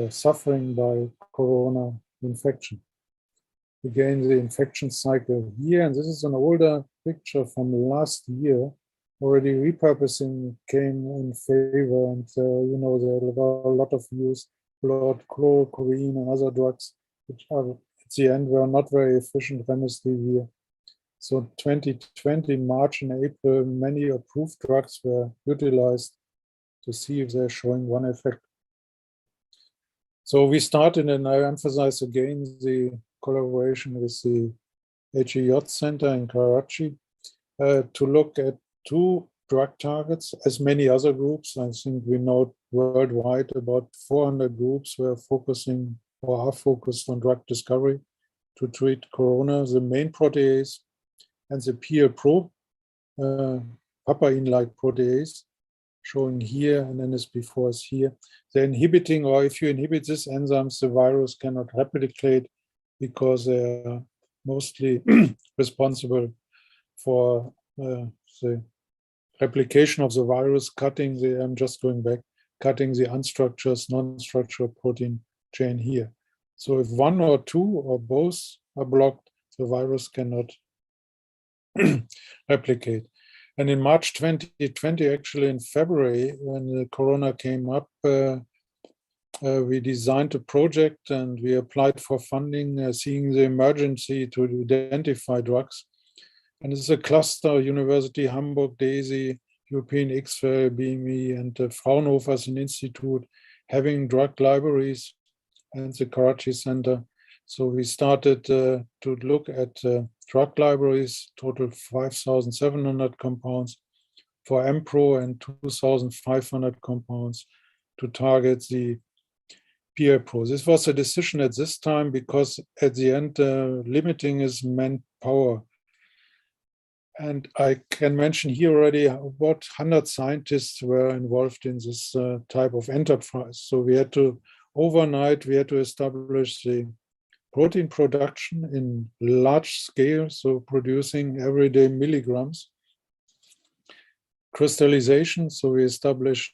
suffering by corona infection. Again, the infection cycle here, and this is an older picture from last year. Already repurposing came in favor, and you know, there were a lot of use, blood, chloroquine, and other drugs, which are at the end were not very efficient remdesivir. So 2020, March and April, many approved drugs were utilized to see if they're showing one effect. So we started, and I emphasize again the collaboration with the HEJ Center in Karachi to look at two drug targets, as many other groups. I think we know worldwide about 400 groups were focusing or are focused on drug discovery to treat corona, the main protease and the PL-PRO, papain-like protease, showing here, and then NS-before is here. They're inhibiting, or if you inhibit these enzymes, the virus cannot replicate because they are mostly responsible for the replication of the virus, cutting the, I'm just going back, cutting the unstructured, non-structured protein chain here. So if one or two or both are blocked, the virus cannot replicate. And in March 2020, actually in February, when the corona came up, we designed a project and we applied for funding, seeing the emergency to identify drugs. And it's a cluster, University Hamburg, DESY, European Xray, BME, and Fraunhofer as an institute, having drug libraries, and the Karachi Center. So we started to look at drug libraries, total 5,700 compounds for MPRO and 2,500 compounds to target the PL-PRO. This was a decision at this time because at the end, limiting is manpower. And I can mention here already about 100 scientists were involved in this type of enterprise. So we had to, overnight, we had to establish the protein production in large scale, so producing everyday milligrams. Crystallization, so we established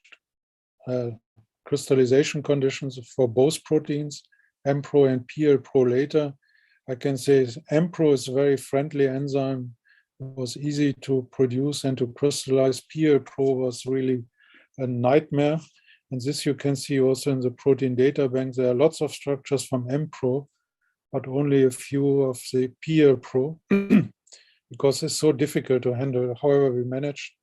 crystallization conditions for both proteins, MPRO and PL-PRO later. I can say MPRO is a very friendly enzyme. It was easy to produce and to crystallize. PL-PRO was really a nightmare. And this you can see also in the protein data bank. There are lots of structures from MPRO, but only a few of the PL-PRO because it's so difficult to handle. However, we managed.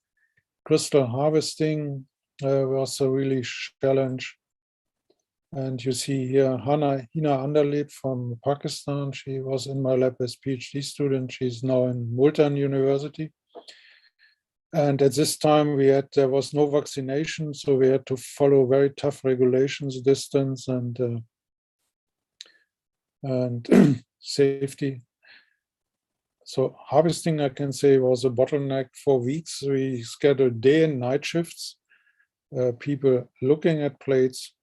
Crystal harvesting was a really challenge. And you see here Hina Anderleb from Pakistan. She was in my lab as PhD student. She's now in Multan University. And at this time there was no vaccination, so we had to follow very tough regulations, distance and safety. So harvesting, I can say, was a bottleneck for weeks. We scheduled day and night shifts, people looking at plates,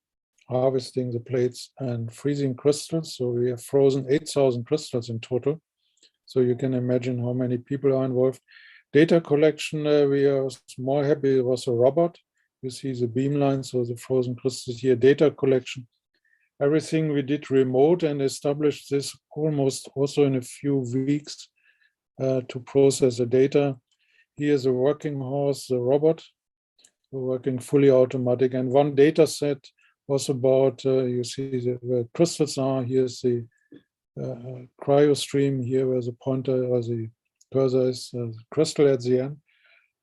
harvesting the plates and freezing crystals. So we have frozen 8,000 crystals in total. So you can imagine how many people are involved. Data collection, we are more happy it was a robot. You see the beamline, so the frozen crystals here, data collection. Everything we did remote and established this almost also in a few weeks to process the data. Here's a working horse, the robot, working fully automatic. And one data set was about, you see where crystals are. Here's the cryo stream here, where the pointer or the cursor is, crystal at the end,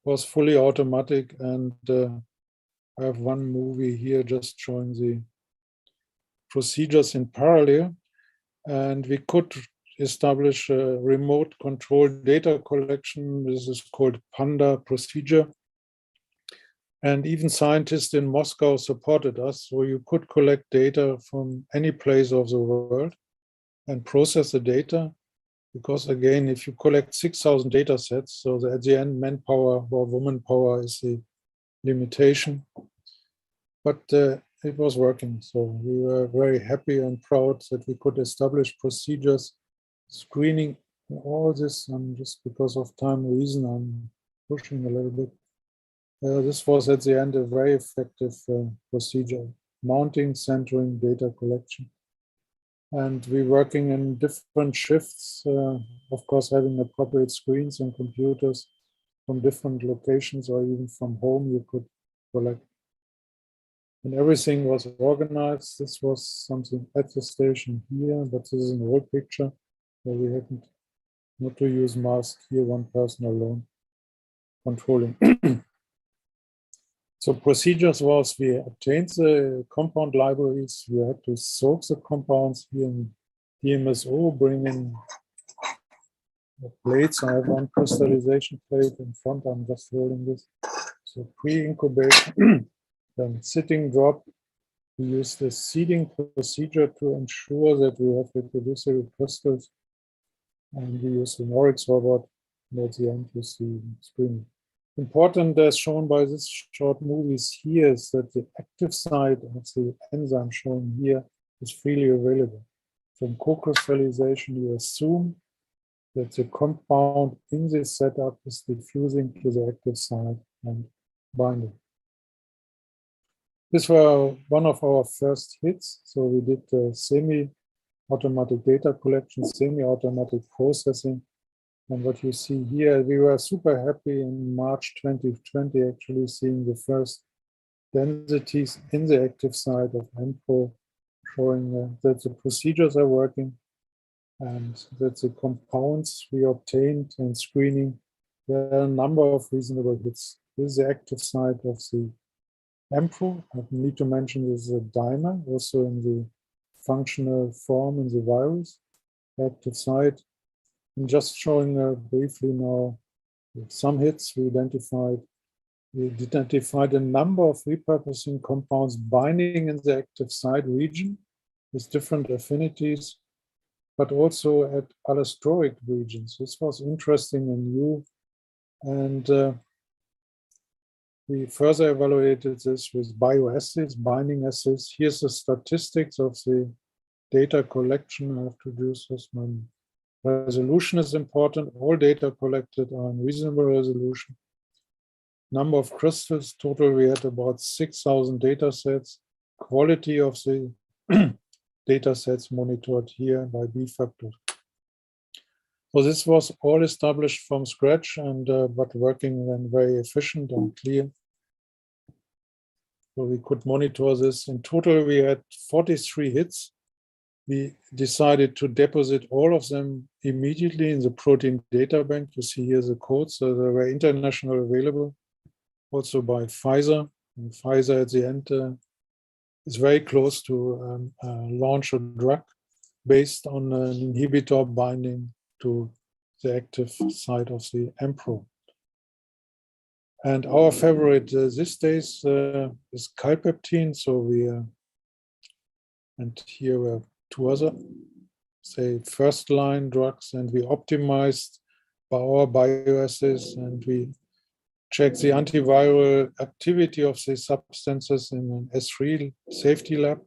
was fully automatic. And I have one movie here just showing the procedures in parallel. And we could establish a remote control data collection. This is called PANDA procedure. And even scientists in Moscow supported us. So you could collect data from any place of the world and process the data. Because again, if you collect 6,000 data sets, so at the end, manpower or woman power is the limitation. But it was working. So we were very happy and proud that we could establish procedures, screening all this. And just because of time reason, I'm pushing a little bit. This was at the end a very effective procedure, mounting, centering, data collection. And we're working in different shifts, of course, having appropriate screens and computers from different locations or even from home you could collect. And everything was organized. This was something at the station here, but this is an old picture where we haven't not to use mask here, one person alone controlling. So procedures was we obtained the compound libraries. We had to soak the compounds here in DMSO, bring in the plates. I have one crystallization plate in front. I'm just holding this. So pre-incubation, then sitting drop. We use the seeding procedure to ensure that we have reproducible crystals. And we use the Norix robot. And at the end, you see screening. Important, as shown by this short movies here, is that the active site of the enzyme shown here is freely available. From co-crystallization, you assume that the compound in this setup is diffusing to the active site and binding. This were one of our first hits. So we did semi-automatic data collection, semi-automatic processing. And what you see here, we were super happy in March 2020, actually seeing the first densities in the active site of AMPRO, showing that the procedures are working and that the compounds we obtained in screening, there are a number of reasonable hits. This is the active site of the AMPRO. I need to mention this is a dimer, also in the functional form in the virus, active site. And just showing briefly now some hits we identified. We identified a number of repurposing compounds binding in the active site region with different affinities, but also at allosteric regions. This was interesting and new. And we further evaluated this with bioacids, binding acids. Here's the statistics of the data collection. I have to do this. Resolution is important. All data collected are in reasonable resolution. Number of crystals, total we had about 6,000 data sets. Quality of the data sets monitored here by B factor. So this was all established from scratch and but working then very efficient and clear. So we could monitor this. In total, we had 43 hits. We decided to deposit all of them immediately in the protein data bank. You see here the codes, so they were internationally available, also by Pfizer. And Pfizer at the end is very close to launch a drug based on an inhibitor binding to the active site of the AMPRO. And our favorite these days is calpeptine. So we, and here we have two other, say, first-line drugs, and we optimized by our bioassays, and we checked the antiviral activity of these substances in an S3 safety lab.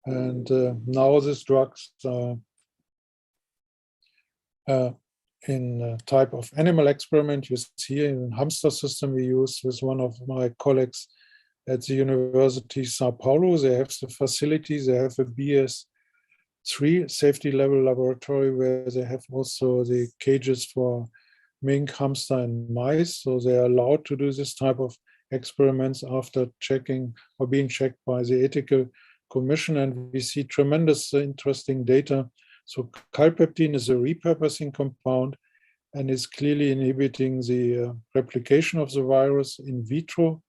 And now these drugs are in type of animal experiment. You see in hamster system we use with one of my colleagues at the University of Sao Paulo. They have the facilities, they have a BS3 safety level laboratory where they have also the cages for mink, hamster, and mice. So they are allowed to do this type of experiments after checking or being checked by the ethical commission. And we see tremendous interesting data. So calpeptin is a repurposing compound and is clearly inhibiting the replication of the virus in vitro,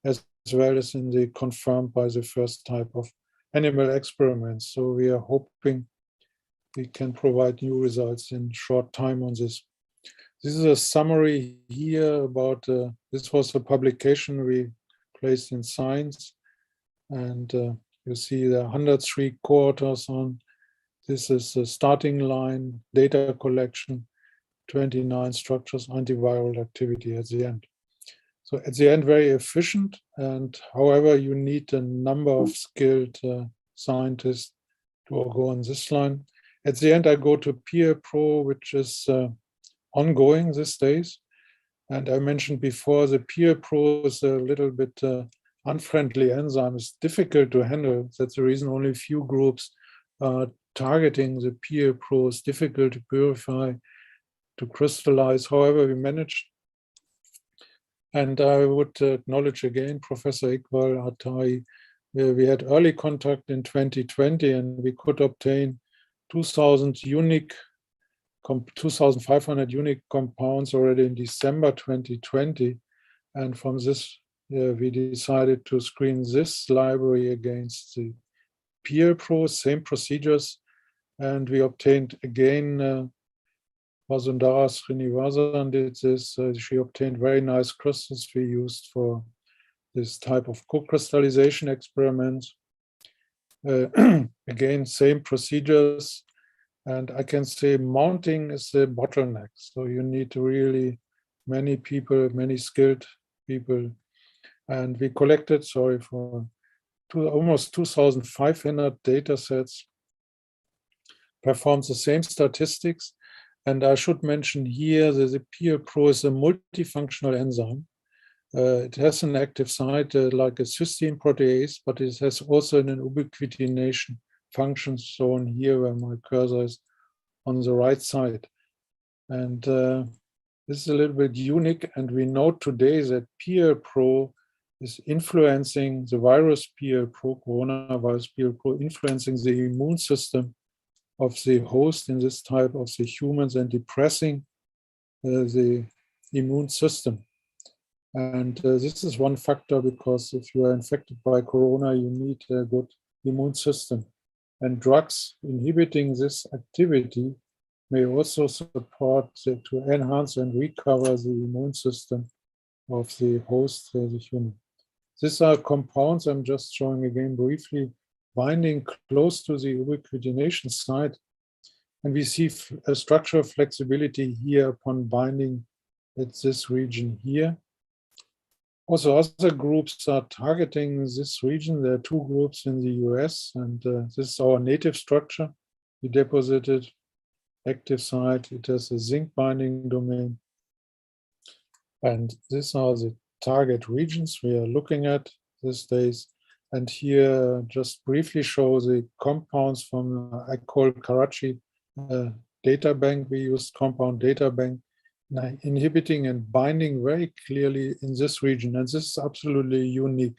as well as in the confirmed by the first type of animal experiments. So we are hoping we can provide new results in short time on this. This is a summary here about, this was a publication we placed in Science, and you see the 103 co-authors on. This is the starting line, data collection, 29 structures, antiviral activity at the end. So at the end, very efficient, and however, you need a number of skilled scientists to go on this line. At the end, I go to PeerPro, which is ongoing these days. And I mentioned before, the PeerPro is a little bit unfriendly enzyme. It's difficult to handle. That's the reason only a few groups are targeting the PeerPro. It's difficult to purify, to crystallize. However, we managed. And I would acknowledge again Professor Iqbal Attai. We had early contact in 2020, and we could obtain 2,500 unique compounds already in December 2020. And from this, we decided to screen this library against the PeerPro, same procedures. And we obtained again, Vasundhara Srinivasan did this. She obtained very nice crystals we used for this type of co-crystallization experiments. Again, same procedures. And I can say mounting is the bottleneck. So you need really many people, many skilled people. And we collected, for almost 2,500 data sets, performed the same statistics. And I should mention here that the PeerPro is a multifunctional enzyme. It has an active site like a cysteine protease, but it has also an ubiquitination function shown here where my cursor is on the right side. And this is a little bit unique. And we know today that PeerPro is influencing the virus PeerPro, coronavirus PeerPro, influencing the immune system of the host, in this type of the humans, and depressing the immune system. And this is one factor, because if you are infected by corona, you need a good immune system. And drugs inhibiting this activity may also support to enhance and recover the immune system of the host, the human. These are compounds I'm just showing again briefly, binding close to the ubiquitination site. And we see a structural flexibility here upon binding at this region here. Also, other groups are targeting this region. There are two groups in the US, and this is our native structure. We deposited active site. It has a zinc binding domain. And these are the target regions we are looking at these days. And here, just briefly show the compounds from, I call Karachi data bank. We used compound data bank, inhibiting and binding very clearly in this region. And this is absolutely unique.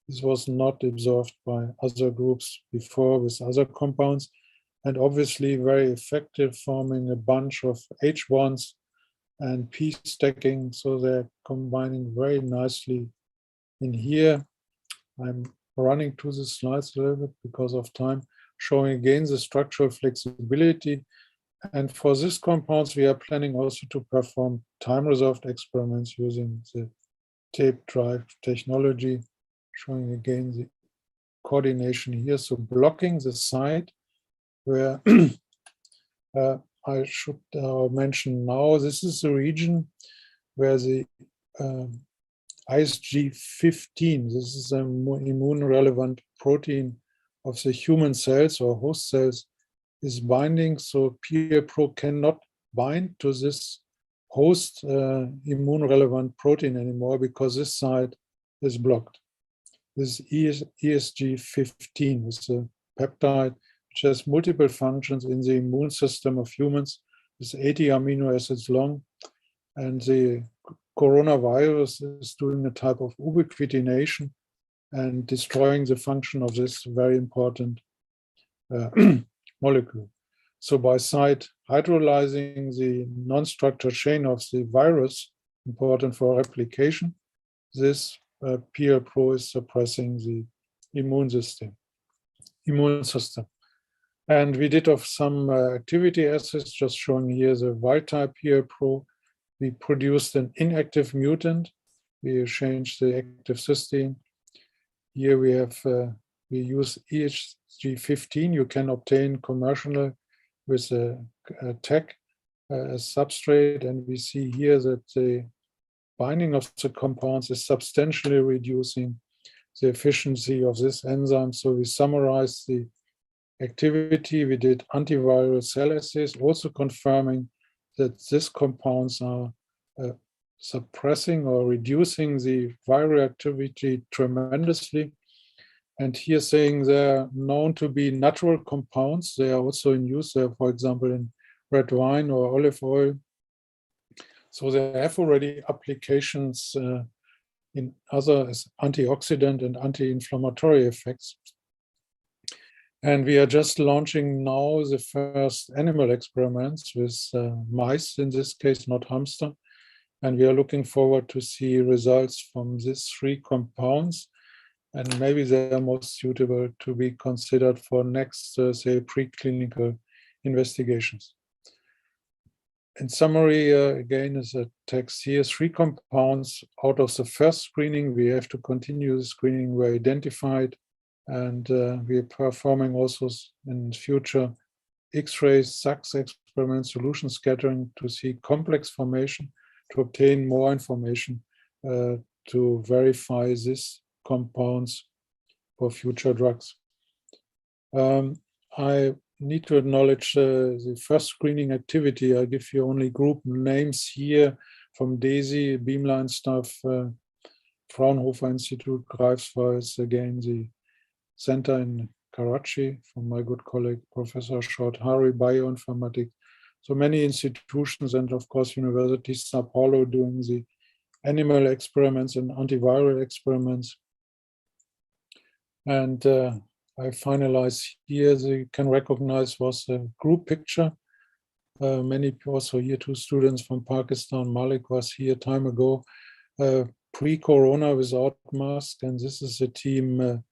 This was not observed by other groups before with other compounds. And obviously very effective, forming a bunch of H bonds and P stacking. So they're combining very nicely in here. I'm running to the slides a little bit because of time, showing again the structural flexibility. And for these compounds, we are planning also to perform time-resolved experiments using the tape drive technology, showing again the coordination here. So blocking the site where I should mention now, this is the region where the ISG15, this is an immune-relevant protein of the human cells or host cells, is binding. So PeerPro cannot bind to this host immune-relevant protein anymore because this site is blocked. This ESG15 is a peptide which has multiple functions in the immune system of humans. It's 80 amino acids long, and the coronavirus is doing a type of ubiquitination and destroying the function of this very important molecule. So by site hydrolyzing the non-structured chain of the virus, important for replication, this PL-Pro is suppressing the immune system. And we did of some activity assays, just showing here the wild-type PL-Pro. We produced an inactive mutant. We changed the active cysteine. Here we have we use ESG15. You can obtain commercially with a tag as substrate, and we see here that the binding of the compounds is substantially reducing the efficiency of this enzyme. So we summarize the activity. We did antiviral cell assays, also confirming that these compounds are suppressing or reducing the viral activity tremendously. And here saying they're known to be natural compounds. They are also in use, for example, in red wine or olive oil. So they have already applications in other antioxidant and anti-inflammatory effects. And we are just launching now the first animal experiments with mice, in this case, not hamster. And we are looking forward to see results from these 3 compounds. And maybe they are most suitable to be considered for next, say, preclinical investigations. In summary, again, is a text here, 3 compounds out of the first screening. We have to continue the screening we identified, and we are performing also in future X-ray SAX experiment solution scattering to see complex formation, to obtain more information to verify these compounds for future drugs. I need to acknowledge the first screening activity. I give you only group names here from DESI, Beamline staff, Fraunhofer Institute, Greifswald, again the center in Karachi from my good colleague, Professor Chaudhary, Bioinformatics. So many institutions and of course University Sao Paulo doing the animal experiments and antiviral experiments. And I finalize here, you can recognize was a group picture. Many also here, 2 students from Pakistan. Malik was here time ago, pre-corona without mask. And this is a team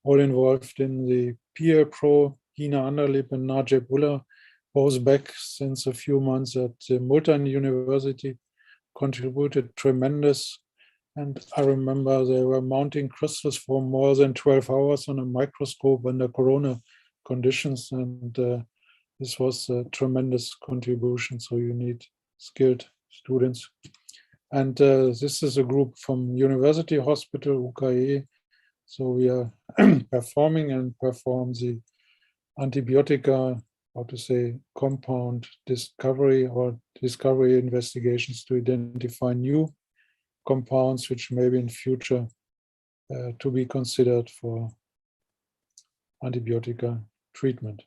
all involved in the PL-Pro, Hina Anderlip and Najib Ullah, both back since a few months at the Multan University, contributed tremendous. And I remember they were mounting crystals for more than 12 hours on a microscope under corona conditions. And this was a tremendous contribution. So you need skilled students. And this is a group from University Hospital, UKE. So we are performing and perform the antibiotic, how to say, compound discovery or discovery investigations to identify new compounds which may be in future to be considered for antibiotic treatment.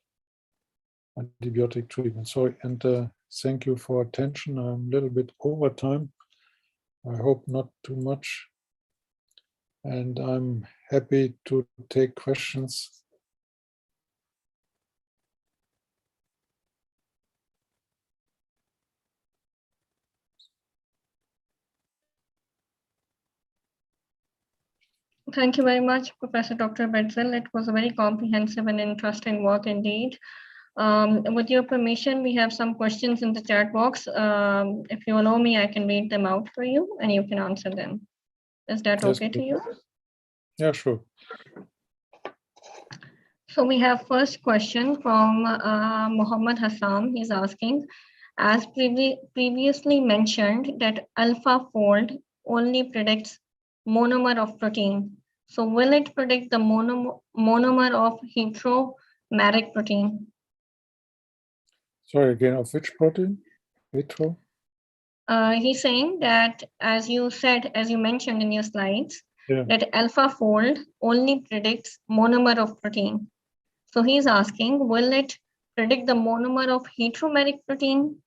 Sorry, and thank you for attention. I'm a little bit over time. I hope not too much. And I'm happy to take questions. Thank you very much, Professor Dr. Betzel. It was a very comprehensive and interesting work indeed. With your permission, we have some questions in the chat box. If you allow me, I can read them out for you and you can answer them. Is that okay to you? Yeah, sure. So we have first question from Muhammad Hassan. He's asking, as previously mentioned, that AlphaFold only predicts monomer of protein. So will it predict the monomer of heteromeric protein? Sorry, again, of which protein? Vitro? He's saying that, as you mentioned in your slides, Yeah. that AlphaFold only predicts monomer of protein. So he's asking, will it predict the monomer of heteromeric protein?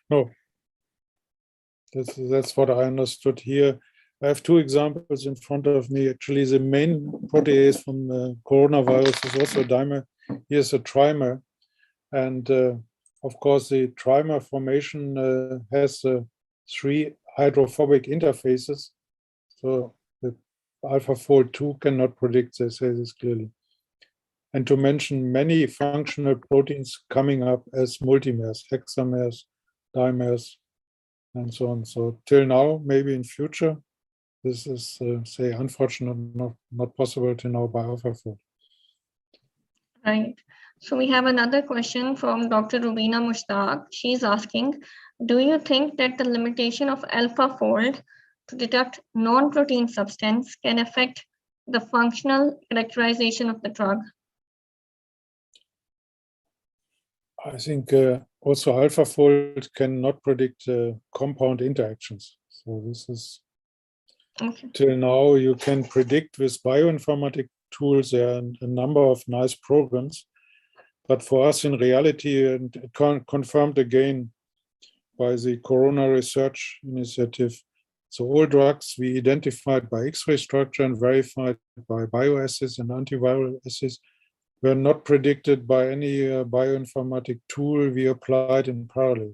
No. That's what I understood here. I have two examples in front of me. Actually, the main protease from coronavirus is also a dimer. Here's a trimer. And of course, the trimer formation has 3 hydrophobic interfaces. So the AlphaFold 2 cannot predict, they say this clearly. And to mention many functional proteins coming up as multimers, hexamers, dimers, and so on. So till now, maybe in future, this is, say, unfortunately not possible to know by AlphaFold. Right. So we have another question from Dr. Rubina Mushtaq. She's asking, do you think that the limitation of AlphaFold to detect non-protein substance can affect the functional characterization of the drug? I think also AlphaFold cannot predict compound interactions. So this is, Okay. till now, you can predict with bioinformatic tools. There are a number of nice programs. But for us in reality, and confirmed again by the Corona Research Initiative, so all drugs we identified by X-ray structure and verified by bioassays and antiviral assays were not predicted by any bioinformatic tool we applied in parallel.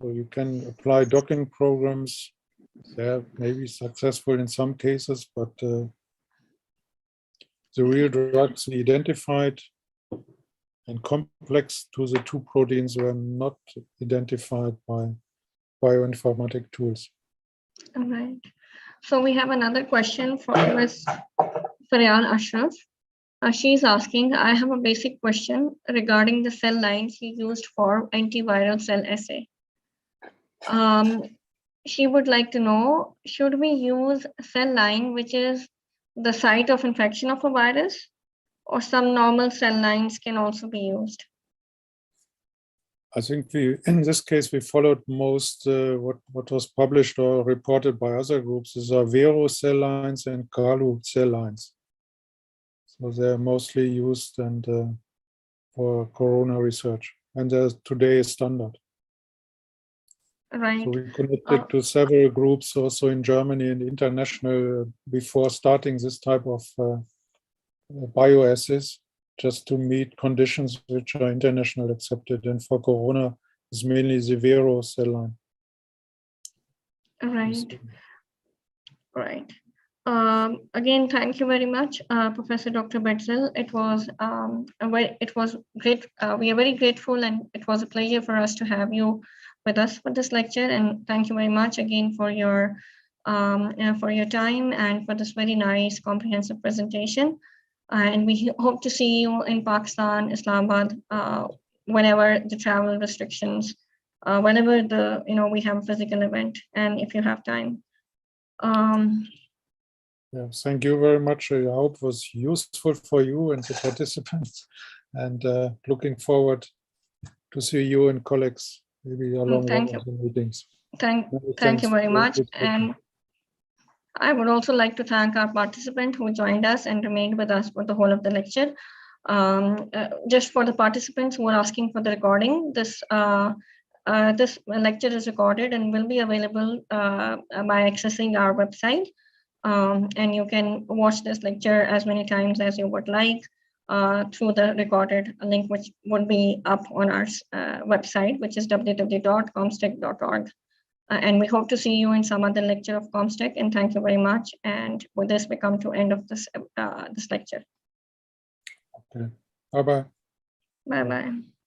So you can apply docking programs. They're maybe successful in some cases, but the real drugs we identified and complex to the 2 proteins were not identified by bioinformatic tools. All right. So we have another question from Ms. Faryal Ashraf. She's asking, I have a basic question regarding the cell lines you used for antiviral cell assay. She would like to know, should we use cell line which is the site of infection of a virus, or some normal cell lines can also be used? I think in this case, we followed most what was published or reported by other groups. These are Vero cell lines and Galu cell lines. So they're mostly used and for corona research, and they're today a standard. Right. So we connected to several groups also in Germany and international before starting this type of bioassays, just to meet conditions which are international accepted. And for corona, it's mainly the Vero cell line. Right. Right. Again, thank you very much, Professor Dr. Betzel. It was great. We are very grateful, and it was a pleasure for us to have you with us for this lecture. And thank you very much again for your time and for this very nice, comprehensive presentation. And we hope to see you in Pakistan, Islamabad, whenever the travel restrictions, whenever we have a physical event, and if you have time. Yeah, thank you very much. I hope it was useful for you and the participants, and looking forward to see you and colleagues maybe along one of the meetings. Thank you very much. And I would also like to thank our participant who joined us and remained with us for the whole of the lecture. Just for the participants who are asking for the recording, this lecture is recorded and will be available by accessing our website. And you can watch this lecture as many times as you would like through the recorded link, which would be up on our website, which is www.comstech.org. And we hope to see you in some other lecture of Comstech. And thank you very much. And with this, we come to end of this lecture. Okay. Bye-bye. Bye-bye.